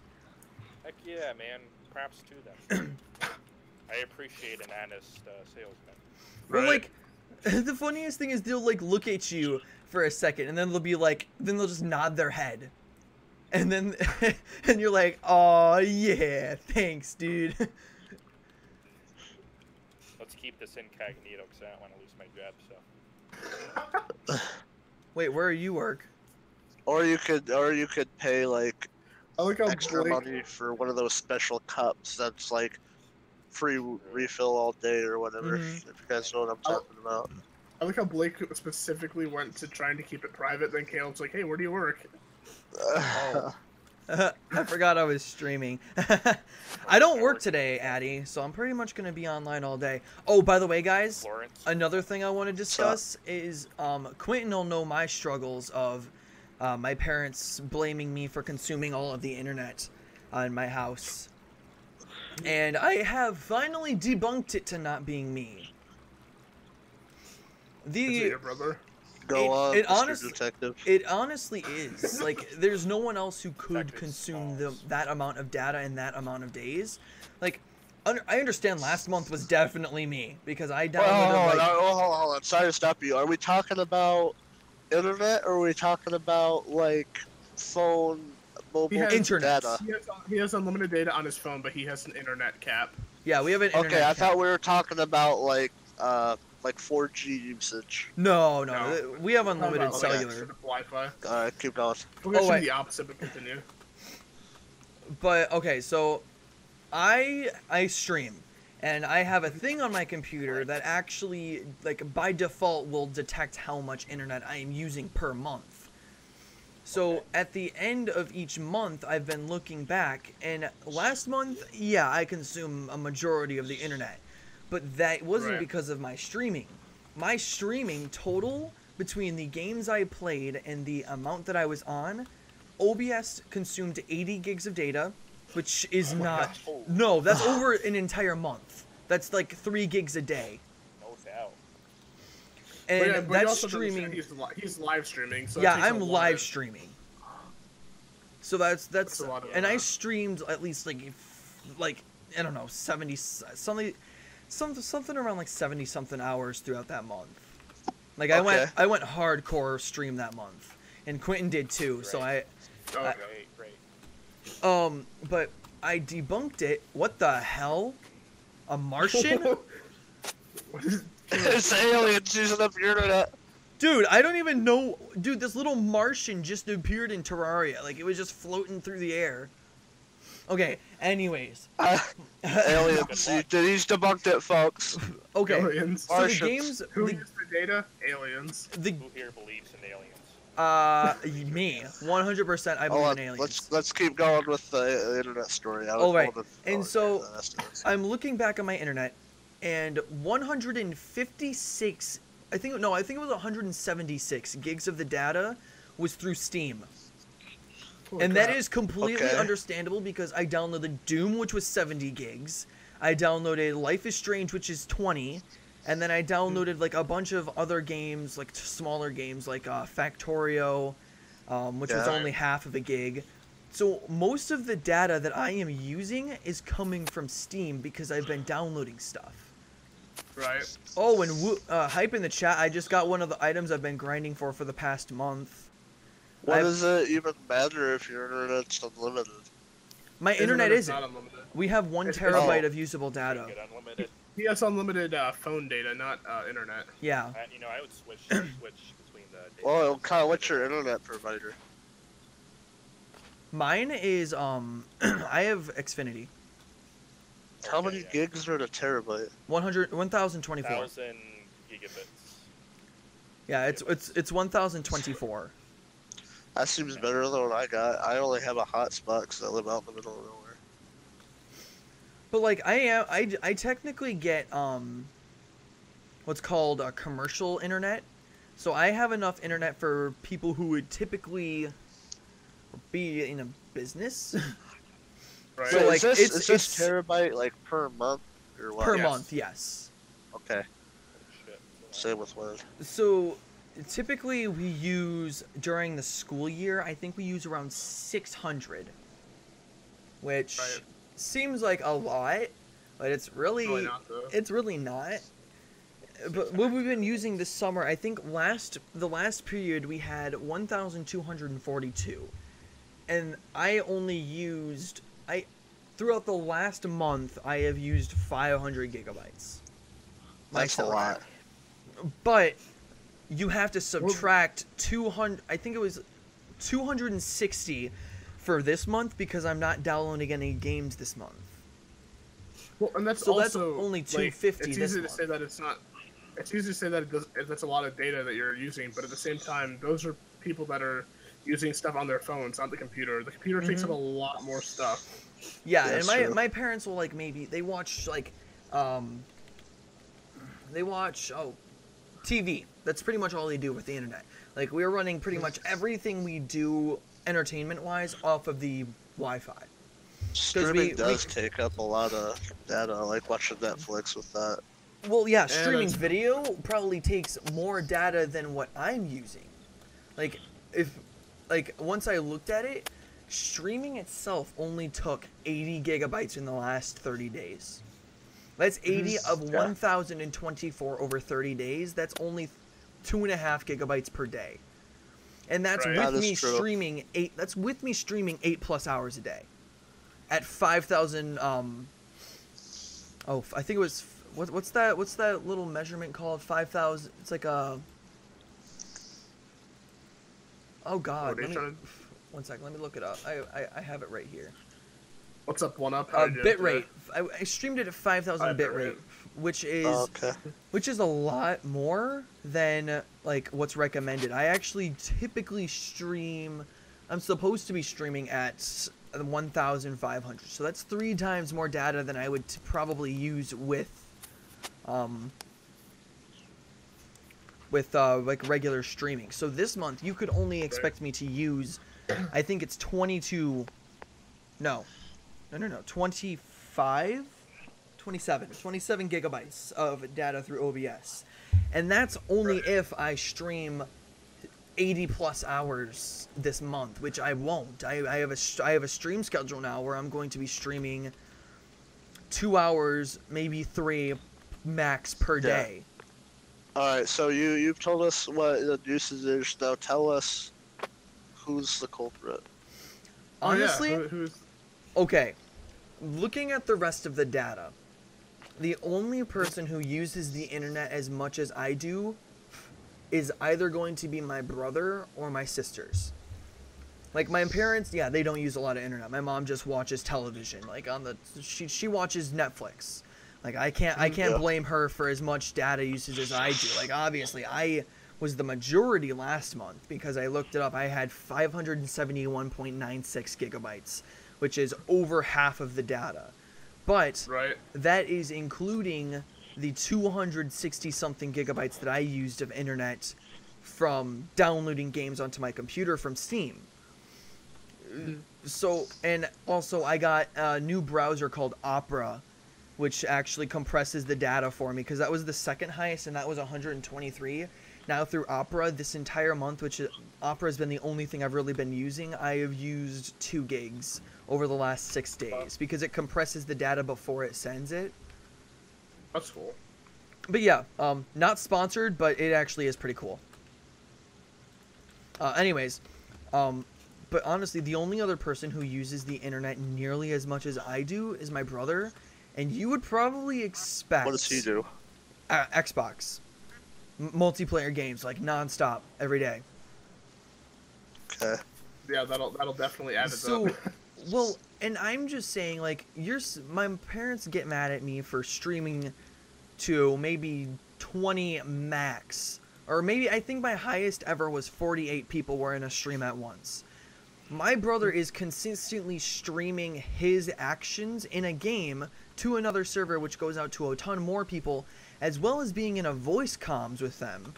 Heck yeah, man. Props to them. I appreciate an honest salesman. Well, like, the funniest thing is they'll, like, look at you for a second, and then they'll be like, then they'll just nod their head. And then, and you're like, oh yeah, thanks, dude. Let's keep this incognito, because I don't want to lose my job, so. Wait, where you work? Or you could pay, like, extra Blake, money for one of those special cups that's like free refill all day or whatever. If you guys know what I'm talking about. I like how Blake specifically went to trying to keep it private. Then Caleb's like, "Hey, where do you work?" I forgot I was streaming. I don't work today, Addy, so I'm pretty much gonna be online all day. Oh, by the way, guys, another thing I want to discuss is Quentin will know my struggles of my parents blaming me for consuming all of the internet in my house. And I have finally debunked it to not being me. Is it your brother? Go on, Mr. Detective. It honestly is. Like, there's no one else who could consume that amount of data in that amount of days. Like, I understand last month was definitely me, because I downloaded, hold on. Sorry to stop you. Are we talking about internet, or are we talking about, like, phone, mobile internet data? He has unlimited data on his phone, but he has an internet cap. Yeah, we have an internet cap. I thought we were talking about, like 4G usage. No, we have unlimited cellular. Wi-Fi. Alright, keep going. We're going to the opposite, but continue. But okay, so I stream, and I have a thing on my computer that actually, like, by default will detect how much internet I am using per month. So at the end of each month, I've been looking back, and last month, yeah, I consume a majority of the internet, but that wasn't because of my streaming. My streaming total between the games I played and the amount that I was on, OBS consumed 80 gigs of data, which is not... No, that's over an entire month. That's like 3 gigs a day. No doubt. And but that's streaming... He's live streaming. So yeah, I'm live streaming. So that's a lot of, and I streamed at least like I don't know, 70 something around like 70 something hours throughout that month. Like I went hardcore stream that month, and Quentin did too. Great. So Great. But I debunked it. What the hell? A Martian? It's aliens using up your internet. Dude, I don't even know. Dude, this little Martian just appeared in Terraria. Like, it was just floating through the air. Okay, anyways. Aliens. He's debunked it, folks. Okay. Aliens. So the games... Who used the data? Aliens. Who here believes in aliens? Me. 100% I believe in aliens. Let's keep going with the internet story. Alright, and so I'm looking back on my internet, and 156... I think it was 176 gigs of the data was through Steam. And that is completely understandable because I downloaded Doom, which was 70 gigs. I downloaded Life is Strange, which is 20. And then I downloaded like a bunch of other games, like smaller games, like Factorio, which was only half of a gig. So most of the data that I am using is coming from Steam because I've been downloading stuff. Right. Oh, and Hype in the chat, I just got one of the items I've been grinding for the past month. What does it even matter if your internet's unlimited? My internet isn't. Not unlimited. We have 1 terabyte of usable data. Unlimited. He has unlimited phone data, not internet. Yeah. I would switch between the. Well, Kyle, what's your internet provider? Mine is I have Xfinity. How many gigs are in a terabyte? 1024. 1,000 gigabits. Yeah, it's 1024. That seems better than what I got. I only have a hotspot because I live out in the middle of nowhere. But like I technically get what's called a commercial internet. So I have enough internet for people who would typically be in a business. Right. So like is this terabyte like per month or what? Per month, yes. Okay. Shit. Same with Word. So typically we use during the school year, I think we use around 600, which seems like a lot, but it's really not, though. it's really not. But what we've been using this summer, I think the last period we had 1,242, and I only used throughout the last month I have used 500 gigabytes. That's a lot. But you have to subtract 200. I think it was 260 for this month because I'm not downloading any games this month. Well, and that's so also that's only 250. It's easy to say that it's not. It's easy to say that that's a lot of data that you're using, but at the same time, those are people that are using stuff on their phones, not the computer. The computer takes up a lot more stuff. Yeah, and my parents will they watch TV. That's pretty much all they do with the internet. Like we're running pretty much everything we do entertainment-wise off of the Wi-Fi. Streaming does take up a lot of data, like watching Netflix with that. Well, yeah, streaming video probably takes more data than what I'm using. Once I looked at it, streaming itself only took 80 gigabytes in the last 30 days. That's 80 of 1,024 over 30 days. That's only 2.5 gigabytes per day. And that's with me streaming 8. That's with me streaming 8+ hours a day. At 5,000. I think it was. What's that little measurement called? 5,000. It's like a. Oh God. One second. Let me look it up. I have it right here. What's up, one up? How bit rate. I streamed it at 5,000 bit rate, which is a lot more than like what's recommended. I actually typically stream. I'm supposed to be streaming at 1,500, so that's 3 times more data than I would probably use with like regular streaming. So this month you could only expect me to use, I think it's 27 gigabytes of data through OBS, and that's only if I stream 80 plus hours this month, which I won't. I have a stream schedule now where I'm going to be streaming 2 hours, maybe 3 max per day. Alright, so you've told us what the usage is. Now tell us who's the culprit. Honestly, who's... okay, looking at the rest of the data, the only person who uses the internet as much as I do is either going to be my brother or my sisters. Like, my parents, yeah, they don't use a lot of internet. My mom just watches television. Like, she watches Netflix. Like, I can't blame her for as much data usage as I do. Like, obviously, I was the majority last month because I looked it up. I had 571.96 gigabytes, which is over half of the data. But that is including the 260-something gigabytes that I used of internet from downloading games onto my computer from Steam. So, and also I got a new browser called Opera, which actually compresses the data for me, because that was the second highest, and that was 123. Now through Opera, this entire month, which Opera has been the only thing I've really been using, I have used 2 gigs over the last 6 days, because it compresses the data before it sends it. That's cool. But yeah, not sponsored, but it actually is pretty cool. Anyways, but honestly, the only other person who uses the internet nearly as much as I do is my brother, and you would probably expect... What does he do? Xbox. Multiplayer games, like, non-stop, every day. Okay. Yeah, that'll definitely add it up. Well, and I'm just saying, like, my parents get mad at me for streaming to maybe 20 max. Or maybe, I think my highest ever was 48 people were in a stream at once. My brother is consistently streaming his actions in a game to another server, which goes out to a ton more people, as well as being in a voice comms with them.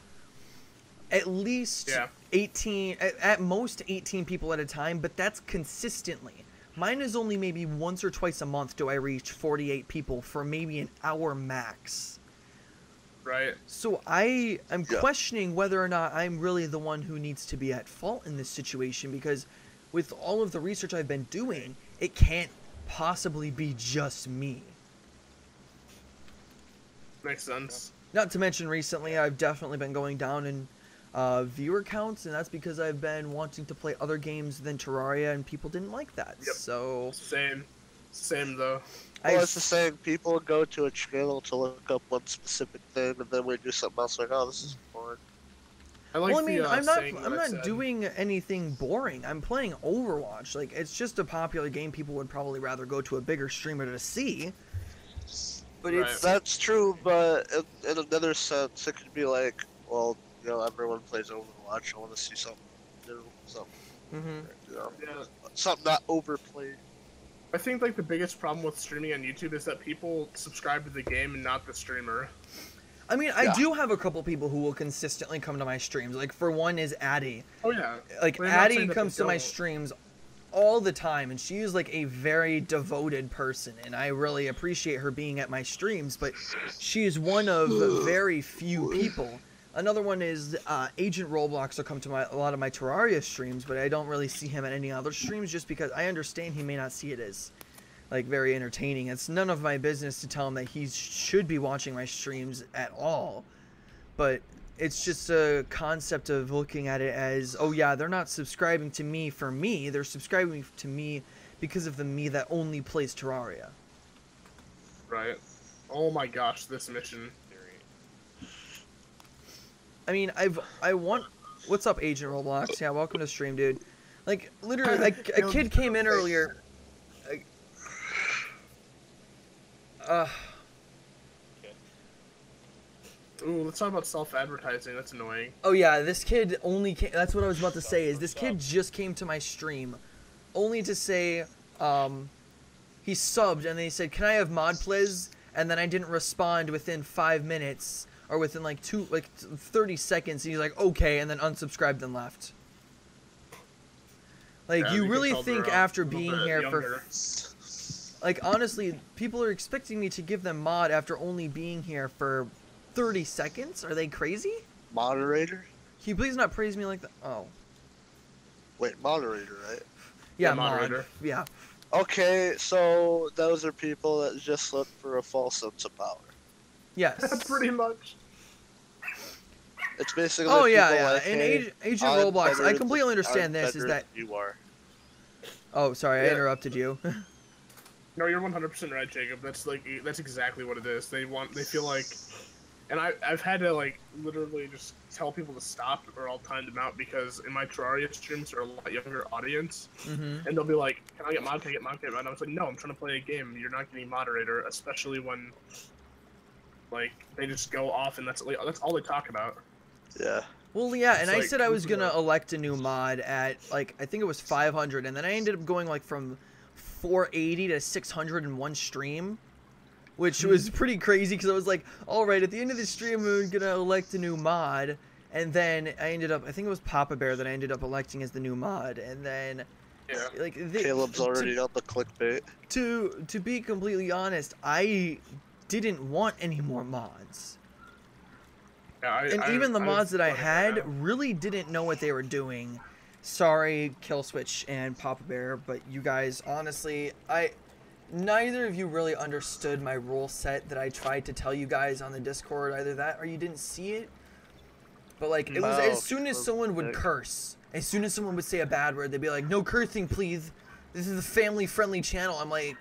At least 18, at most 18 people at a time, but that's consistently. Mine is only maybe once or twice a month do I reach 48 people for maybe an hour max. Right. So I'm questioning whether or not I'm really the one who needs to be at fault in this situation, because with all of the research I've been doing, it can't possibly be just me. Makes sense. Not to mention recently I've definitely been going down in viewer counts, and that's because I've been wanting to play other games than Terraria, and people didn't like that. Yep. So same though. Well, it's the same. People go to a channel to look up one specific thing, and then we do something else like, oh, this is boring. I'm not doing anything boring. I'm playing Overwatch. Like, it's just a popular game people would probably rather go to a bigger streamer to see. But that's true, but in another sense, it could be like, well, you know, everyone plays Overwatch. I want to see something new, something not overplayed. I think like the biggest problem with streaming on YouTube is that people subscribe to the game and not the streamer. I mean, I do have a couple people who will consistently come to my streams. Like, for one is Addie. Oh, yeah. Like, Addie comes to my streams all the time, and she is, like, a very devoted person, and I really appreciate her being at my streams, but she is one of very few people. Another one is Agent Roblox will come to a lot of my Terraria streams, but I don't really see him at any other streams just because I understand he may not see it as, like, very entertaining. It's none of my business to tell him that he should be watching my streams at all, but it's just a concept of looking at it as, oh yeah, they're not subscribing to me for me, they're subscribing to me because of the me that only plays Terraria. Right. Oh my gosh, this mission. I mean, what's up, Agent Roblox? Yeah, welcome to stream, dude. Like, literally, a kid came in earlier. Ooh, let's talk about self-advertising. That's annoying. Oh yeah, this kid only came, that's what I was about to say, is this kid just came to my stream only to say he subbed and they said, "Can I have mod please?" And then I didn't respond within 5 minutes or within like 30 seconds. And he's like, "Okay," and then unsubscribed and left. Like, Yeah, you really think after being here younger. like, honestly, people are expecting me to give them mod after only being here for 30 seconds? Are they crazy? Moderator? Can you please not praise me like that? Oh. Wait, moderator, right? Yeah, Yeah, moderator. Yeah. Okay, so those are people that just look for a false sense of power. Yes. Pretty much. It's basically Oh yeah, people yeah. like, In hey, Agent I'm Roblox, better I than- completely understand I'm this. Is better that? than you are? Oh, sorry, I Yeah. interrupted you. No, you're 100% right, Jacob. That's exactly what it is. They feel like, and I've had to like literally just tell people to stop or I'll time them out because in my Terraria streams are a lot younger audience, and they'll be like, "Can I get mod? Can I get mod? Can I get mod?" And I was like, "No, I'm trying to play a game. You're not getting moderator, especially when like they just go off and that's all they talk about." Yeah. Well, yeah, and It's I like, said I was this is gonna a- elect a new mod at like I think it was 500, and then I ended up going like from 480 to 600 in one stream, which was pretty crazy because I was like, all right, at the end of the stream I'm gonna elect a new mod, and then I ended up, I think it was Papa Bear that I ended up electing as the new mod, and then Yeah. like Caleb's already on the clickbait. to be completely honest, I didn't want any more mods. Yeah, And even the mods that I wanted had that out. really didn't know what they were doing. Sorry, Killswitch and Papa Bear, but you guys, honestly, neither of you really understood my rule set that I tried to tell you guys on the Discord. Either that or you didn't see it. But like, it was as soon as someone would curse, as soon as someone would say a bad word, they'd be like, "No cursing, please. This is a family-friendly channel." I'm like,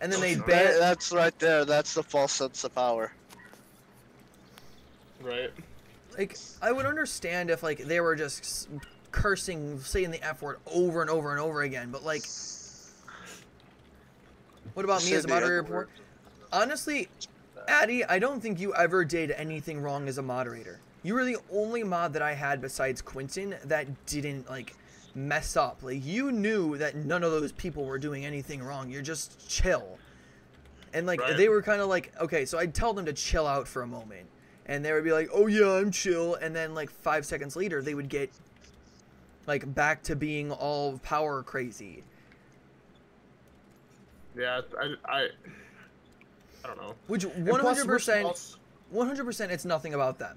and then they'd ban. That's right there. That's the false sense of power. Right. Like, I would understand if, like, they were just cursing, saying the F word over and over and over again, but, like, what about me Say as a the moderator? N-word. Honestly, Addy, I don't think you ever did anything wrong as a moderator. You were the only mod that I had besides Quentin that didn't, like, mess up. Like, you knew that none of those people were doing anything wrong. You're just chill. And, like, Right. they were kind of like, okay, so I'd tell them to chill out for a moment. And they would be like, "Oh yeah, I'm chill," and then like 5 seconds later, they would get like back to being all power crazy. Yeah, I don't know. Which And plus, we're 100%, small- 100%, it's nothing about them.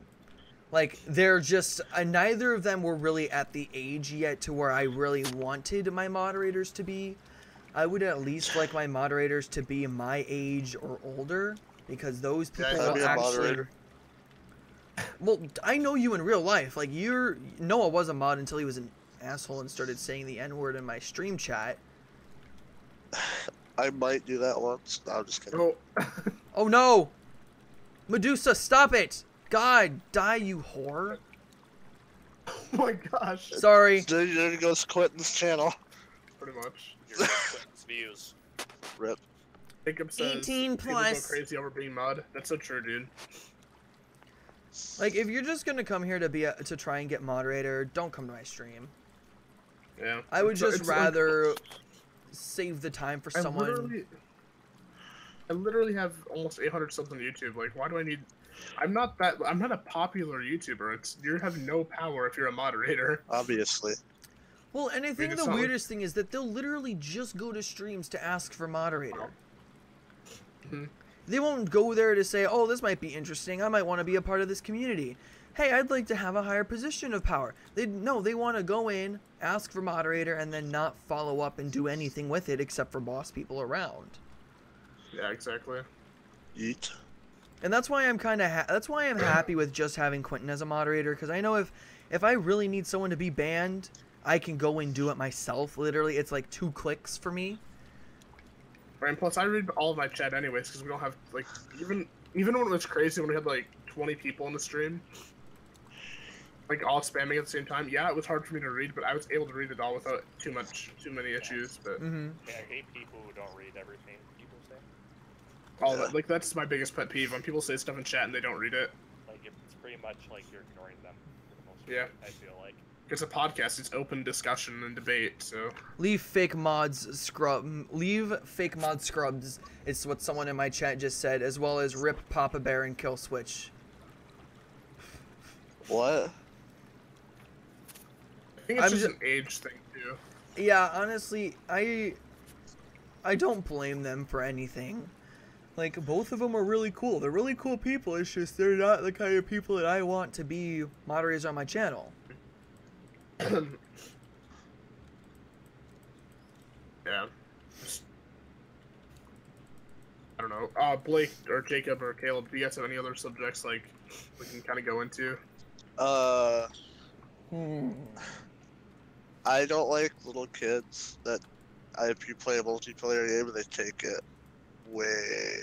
Like they're just neither of them were really at the age yet to where I really wanted my moderators to be. I would at least like my moderators to be my age or older because those people Yeah, Can I will be a actually. moderator? Well, I know you in real life. Like, Noah was a mod until he was an asshole and started saying the N-word in my stream chat. I might do that once. No, I'm just kidding. Oh, Oh, no! Medusa, stop it! God, die, you whore. oh my gosh. Sorry. There goes Quentin's channel. Pretty much. Your Quentin's views. Rip. Jacob says 18 people plus. go crazy over being mod. That's so true, dude. Like, if you're just gonna come here to try and get moderator, don't come to my stream. Yeah. I would It's just like- rather save the time for someone. I literally have almost 800 subs on YouTube. Like, why do I need? I'm not a popular YouTuber. You have no power if you're a moderator. Obviously. Well, and I think it's the not like- weirdest thing is that they'll literally just go to streams to ask for moderator. Mhm. They won't go there to say, "Oh, this might be interesting. I might want to be a part of this community. Hey, I'd like to have a higher position of power." They want to go in, ask for moderator, and then not follow up and do anything with it except for boss people around. Yeah, exactly. Yeet. And that's why I'm I'm happy with just having Quentin as a moderator, because I know if I really need someone to be banned, I can go and do it myself. Literally, it's like 2 clicks for me. Right, and plus I read all of my chat anyways because we don't have like even when it was crazy when we had like 20 people in the stream, like all spamming at the same time. Yeah, it was hard for me to read, but I was able to read it all without too many issues. But Mm-hmm. Yeah, I hate people who don't read everything people say. all that. Like, that's my biggest pet peeve, when people say stuff in chat and they don't read it. Like, it's pretty much like you're ignoring them for the most Yeah. part, I feel like. It's a podcast, it's open discussion and debate, so... Leave fake mods scrubs. It's what someone in my chat just said, as well as rip Papa Bear and kill Switch. What? I think it's just an age thing, too. Yeah, honestly, I don't blame them for anything. Like, both of them are really cool. They're really cool people. It's just they're not the kind of people that I want to be moderators on my channel. Yeah. I don't know. Blake or Jacob or Caleb, do you guys have any other subjects like we can kind of go into? I don't like little kids that if you play a multiplayer game, they take it way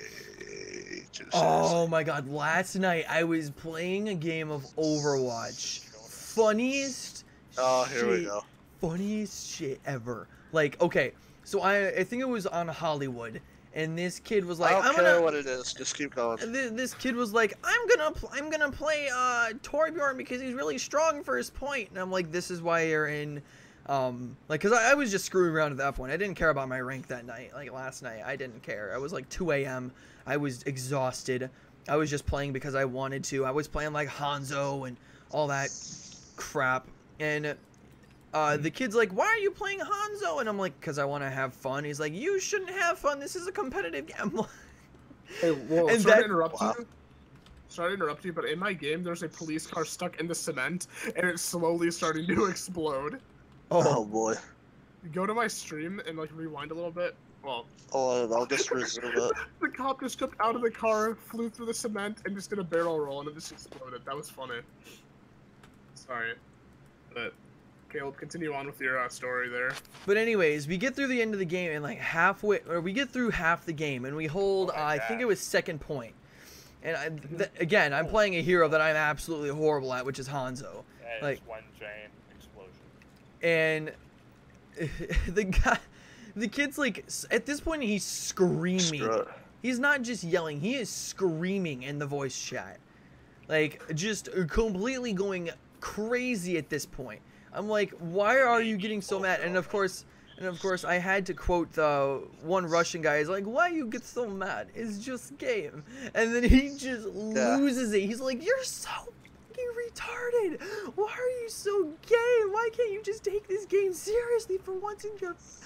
too seriously. Oh my god, last night I was playing a game of Overwatch. Funniest Here we go. Funniest shit ever. Like, okay, so I think it was on Hollywood, and this kid was like, I don't care what it is, just keep going. This kid was like, I'm gonna play Torbjorn because he's really strong for his point, and I'm like, this is why you're in, like, cause I was just screwing around at that point. I didn't care about my rank that night, like last night. I didn't care. I was like 2 a.m. I was exhausted. I was just playing because I wanted to. I was playing like Hanzo and all that crap, and the kid's like, why are you playing Hanzo? And I'm like, because I want to have fun. He's like, you shouldn't have fun. This is a competitive game. Hey, well, sorry to interrupt you. Sorry to interrupt you, but in my game, there's a police car stuck in the cement, and it's slowly starting to explode. Oh boy. Go to my stream and, like, rewind a little bit. Well... Oh, I'll just resume it. The cop just jumped out of the car, flew through the cement, and just did a barrel roll, and it just exploded. That was funny. Sorry. But... Caleb, continue on with your story there. But anyways, we get through the end of the game and like halfway, or we get through half the game and we hold, I think it was second point. And again, I'm playing a hero that I'm absolutely horrible at, which is Hanzo. And like, it's one giant explosion. And the kid's like, at this point he's screaming. He's not just yelling, he is screaming in the voice chat. Like, just completely going crazy at this point. I'm like, why are you getting so mad? And of course, I had to quote the one Russian guy. He's like, why you get so mad? It's just game. And then he just loses it. He's like, you're so fucking retarded. Why are you so gay? Why can't you just take this game seriously for once and just...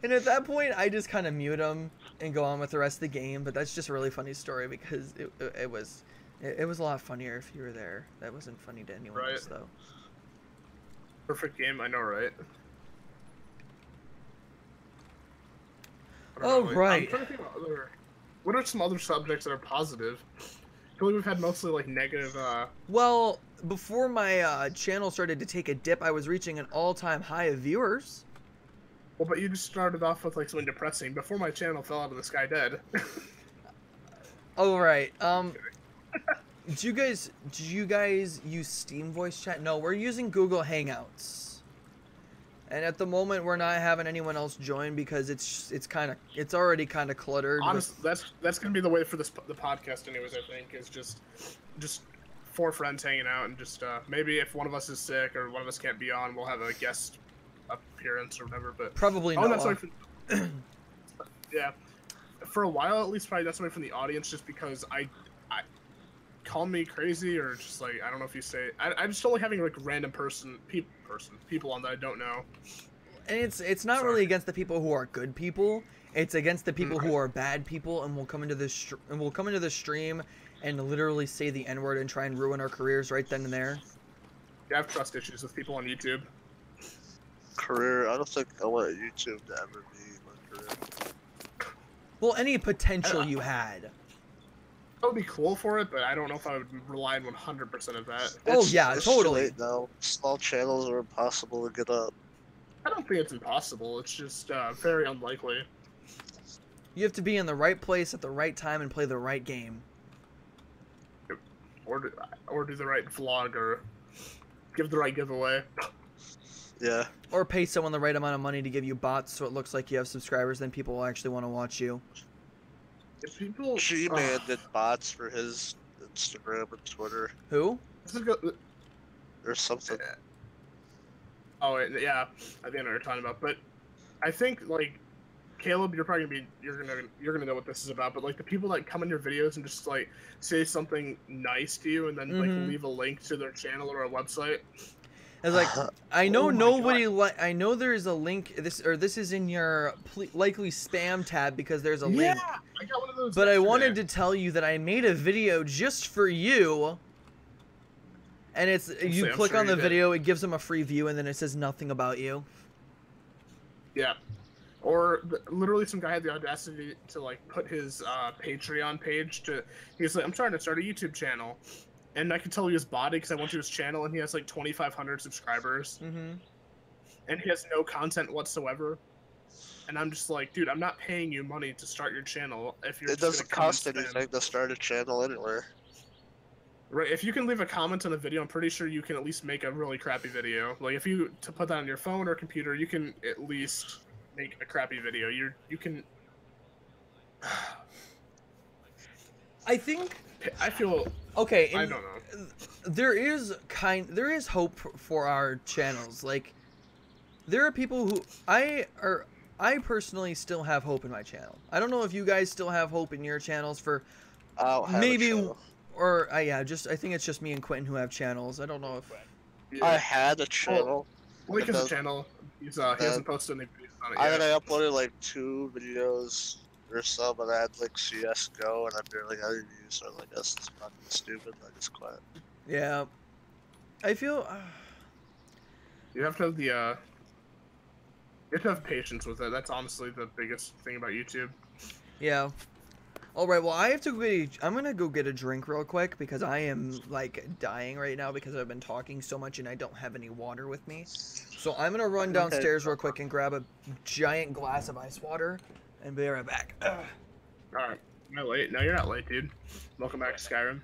And at that point, I just kind of mute him and go on with the rest of the game. But that's just a really funny story because it was a lot funnier if you were there. That wasn't funny to anyone else, though. Perfect game, I know, right? Right. I'm trying to think of what are some other subjects that are positive? I feel like we've had mostly, like, negative, Well, before my channel started to take a dip, I was reaching an all-time high of viewers. Well, but you just started off with, like, something depressing. Before my channel fell out of the sky dead. Oh, right. Do you guys use Steam voice chat? No, we're using Google Hangouts. And at the moment, we're not having anyone else join because it's already kind of cluttered. Honestly, that's gonna be the way for the podcast, anyways. I think is just 4 friends hanging out and just maybe if one of us is sick or one of us can't be on, we'll have a guest appearance or whatever. But probably not. That's right. Yeah, for a while at least, probably that's away from the audience, just because I call me crazy or just like I don't know if you say I just don't like having like random people on that I don't know. And it's not really against the people who are good people. It's against the people who are bad people and will come into the stream and literally say the N-word and try and ruin our careers right then and there. Yeah, I have trust issues with people on YouTube. I don't think I want YouTube to ever be my career. Well, any potential you had. That would be cool for it, but I don't know if I would rely on 100% of that. It's totally. Late now. Small channels are impossible to get up. I don't think it's impossible. It's just very unlikely. You have to be in the right place at the right time and play the right game. Or do the right vlog or give the right giveaway. Yeah. Or pay someone the right amount of money to give you bots so it looks like you have subscribers, then people will actually want to watch you. If people... G-Man did bots for his Instagram and Twitter. Who? Or something. Oh, yeah. I think I know what you're talking about. But I think, like, Caleb, you're probably gonna know what this is about. But, like, the people that come in your videos and just, like, say something nice to you and then, like, leave a link to their channel or a website. It's like, I know nobody God. I know there's a link. This is in your likely spam tab because there's a link. Yeah, I got one of those. But yesterday. I wanted to tell you that I made a video just for you. And it's you click on the video, it gives them a free view, and then it says nothing about you. Yeah. Or literally, some guy had the audacity to like put his Patreon page to. He's like, I'm trying to start a YouTube channel. And I could tell he was botted because I went to his channel and he has like 2,500 subscribers. And he has no content whatsoever. And I'm just like, dude, I'm not paying you money to start your channel if you're. It doesn't cost anything to start a channel anywhere. Right, if you can leave a comment on a video, I'm pretty sure you can at least make a really crappy video. Like if you to put that on your phone or computer, you can at least make a crappy video. You can. I feel okay. I don't know. There is hope for our channels. Like, there are people who I personally still have hope in my channel. I don't know if you guys still have hope in your channels for maybe, or yeah, I think it's just me and Quentin who have channels. I don't know if I had a channel. Link his channel. He hasn't posted any videos on it yet. I think I uploaded like 2 videos or so, but I had like CS:GO and I barely got any views, so I guess it's fucking stupid. I just quit. Yeah, I feel you have to have the you have to have patience with it. That's honestly the biggest thing about YouTube. Yeah. All right. Well, I have to I'm gonna go get a drink real quick because I am like dying right now because I've been talking so much and I don't have any water with me. So I'm gonna run downstairs real quick and grab a giant glass of ice water and be right back. All right. Am I late? No, you're not late, dude. Welcome back to Skyrim.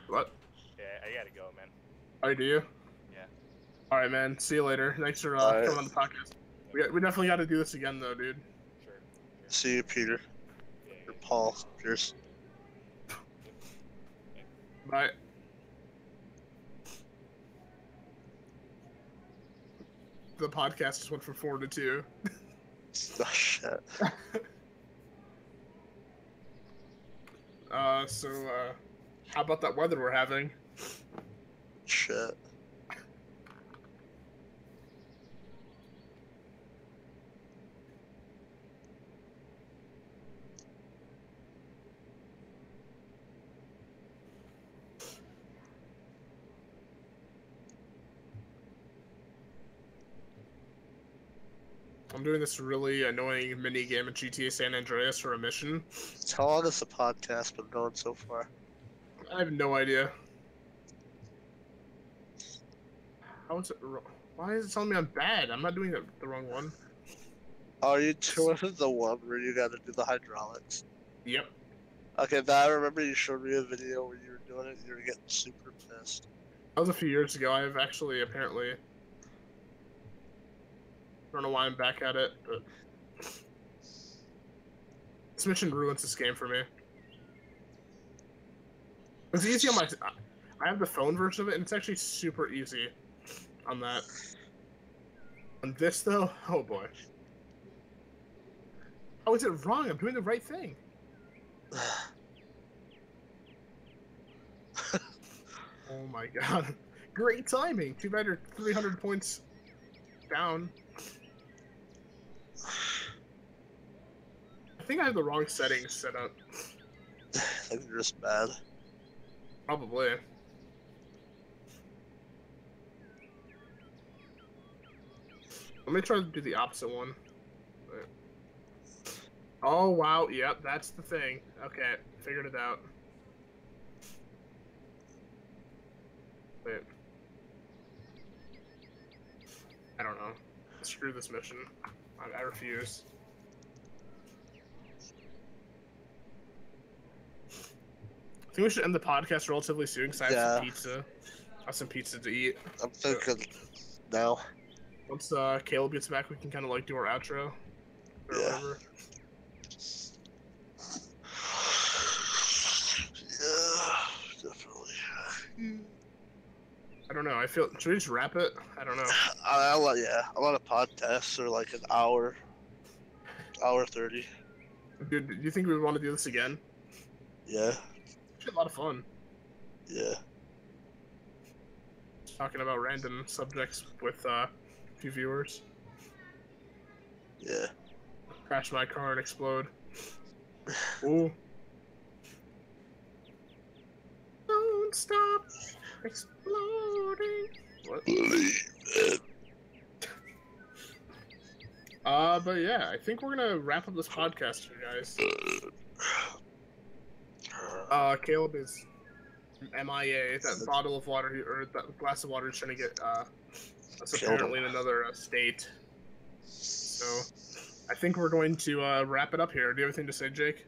What? Yeah, I gotta go, man. Oh, do you? Yeah. All right, man. See you later. Thanks for coming on the podcast. We definitely got to do this again, though, dude. Sure. See you, Peter. Or Paul. Cheers. Bye. The podcast just went from 4 to 2. Oh, shit. How about that weather we're having? Shit. I'm doing this really annoying mini game in GTA San Andreas for a mission. How long has the podcast been going so far? I have no idea. How is it? Why is it telling me I'm bad? I'm not doing the wrong one. Are you doing the one where you gotta do the hydraulics? Yep. Okay, now I remember you showed me a video where you were doing it and you were getting super pissed. That was a few years ago. I've actually apparently... I don't know why I'm back at it, but... This mission ruins this game for me. It's easy on my... I have the phone version of it, and it's actually super easy on that. On this, though? Oh, boy. Oh, is it wrong? I'm doing the right thing. Oh, my God. Great timing. Too bad you're 300 points down. I think I have the wrong settings set up. I think you're just bad. Probably. Let me try to do the opposite one. Oh, wow. Yep, that's the thing. Okay, figured it out. Wait. I don't know. Screw this mission. I refuse. I think we should end the podcast relatively soon because I have some pizza. I have some pizza to eat. I'm thinking now. Once Caleb gets back, we can kind of like do our outro or whatever. I don't know. I feel. Should we just wrap it? I don't know. Yeah, a lot of podcasts are like an hour 30. Dude, do you think we would want to do this again? Yeah. It's a lot of fun. Yeah. Talking about random subjects with a few viewers. Yeah. Crash my car and explode. Ooh. Don't stop exploding. What? Believe it. But yeah, I think we're gonna wrap up this podcast here, guys. Caleb is MIA. That bottle of water, or that glass of water, is trying to get us apparently in another state. So, I think we're going to wrap it up here. Do you have anything to say, Jake?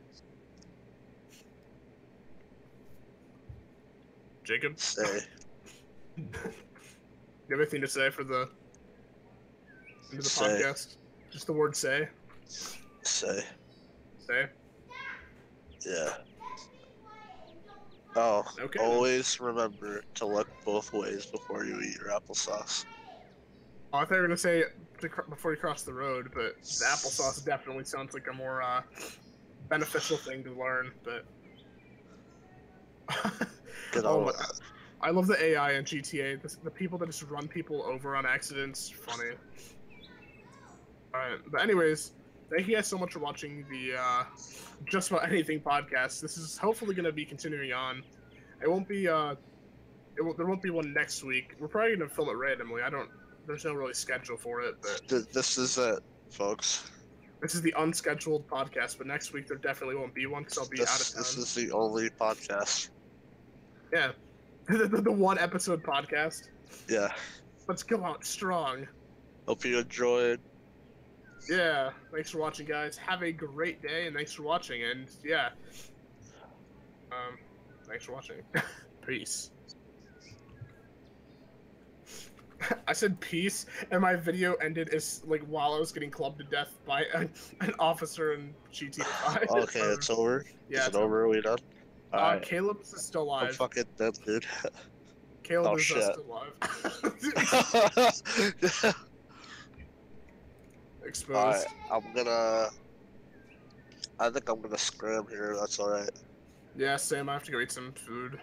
Jacob? Say. Do you have anything to say for the end of the podcast? Just the word "say." Say. Say. Yeah. Oh, Okay. always remember to look both ways before you eat your applesauce. Oh, I thought you were gonna say before you cross the road, but the applesauce definitely sounds like a more beneficial thing to learn. But I love the AI in GTA. The people that just run people over on accidents. Funny. Alright, but anyways, thank you guys so much for watching the Just About Anything podcast. This is hopefully going to be continuing on. It won't be there won't be one next week. We're probably going to film it randomly. There's no really schedule for it, but This is it, folks. this is the unscheduled podcast. But next week there definitely won't be one because I'll be out of town. This is the only podcast. Yeah, the one episode podcast. Yeah. Let's go out strong. Hope you enjoyed. Yeah, thanks for watching, guys. Have a great day, and thanks for watching. And yeah, thanks for watching. Peace. I said peace, and my video ended as like while I was getting clubbed to death by an officer in GTA 5. Okay, it's over. Yeah, is it over? Are we done? Alright. Caleb is still alive. I'm fucking dead, dude. Caleb is shit. still alive. Exposed. Alright, I think I'm gonna scram here, that's alright. Yeah, Sam, I have to go eat some food.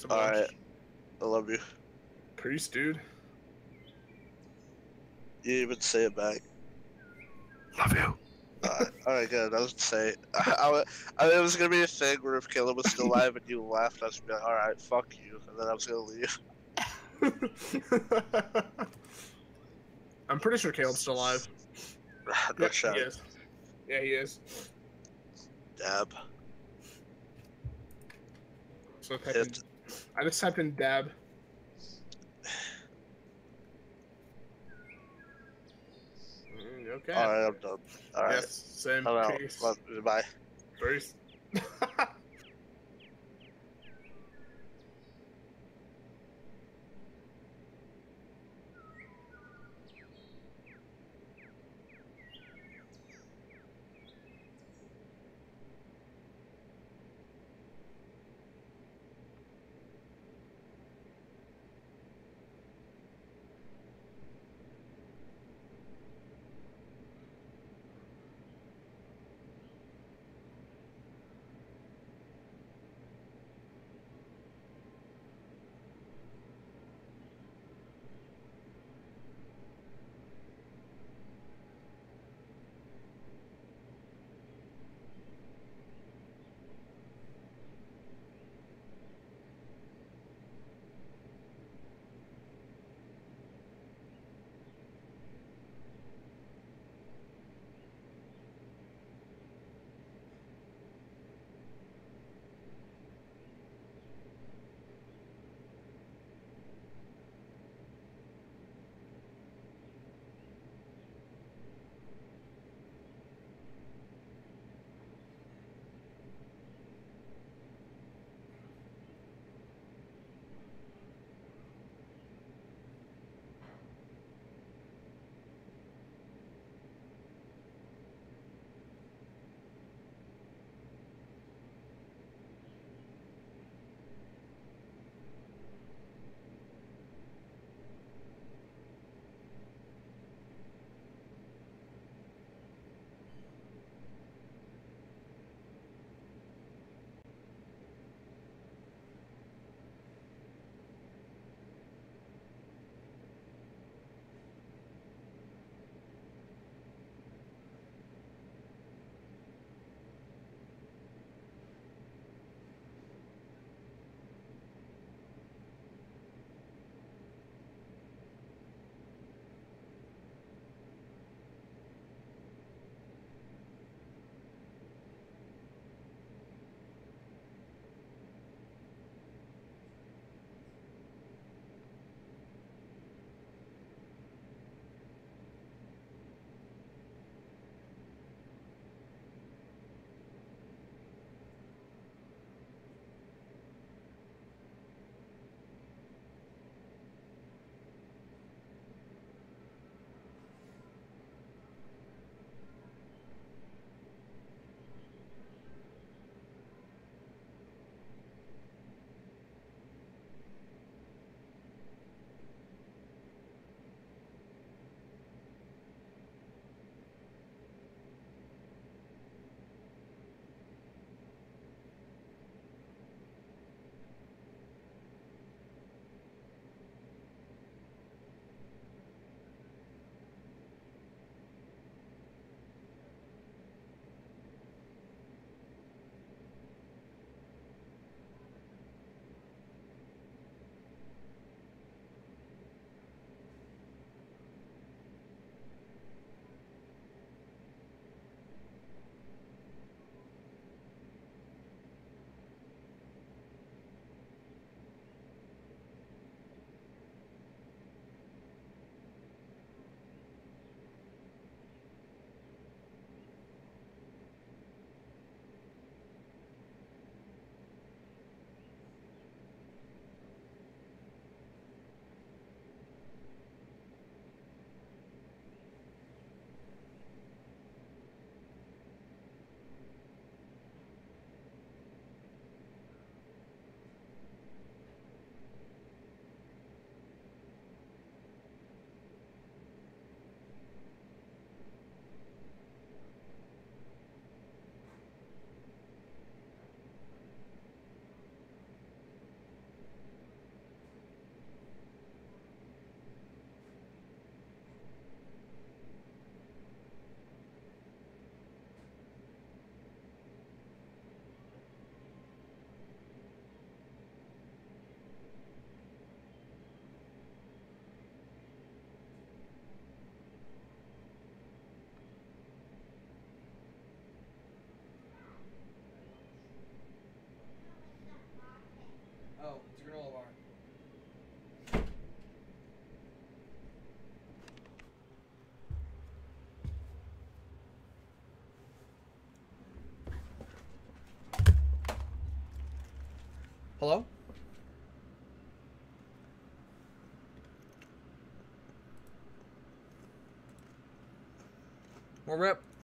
Alright. I love you. Peace, dude. You didn't even say it back. Love you. Alright, good. I was gonna say, it was gonna be a thing where if Caleb was still alive and you left, I was gonna be like, alright, fuck you, and then I was gonna leave. I'm pretty sure Caleb's still alive. Good shot. He is. Yeah, he is. Dab. So I just typed in dab. Okay. Alright, I'm done. Alright. Yes, same. Peace. Bye. Peace. Hello? More rip.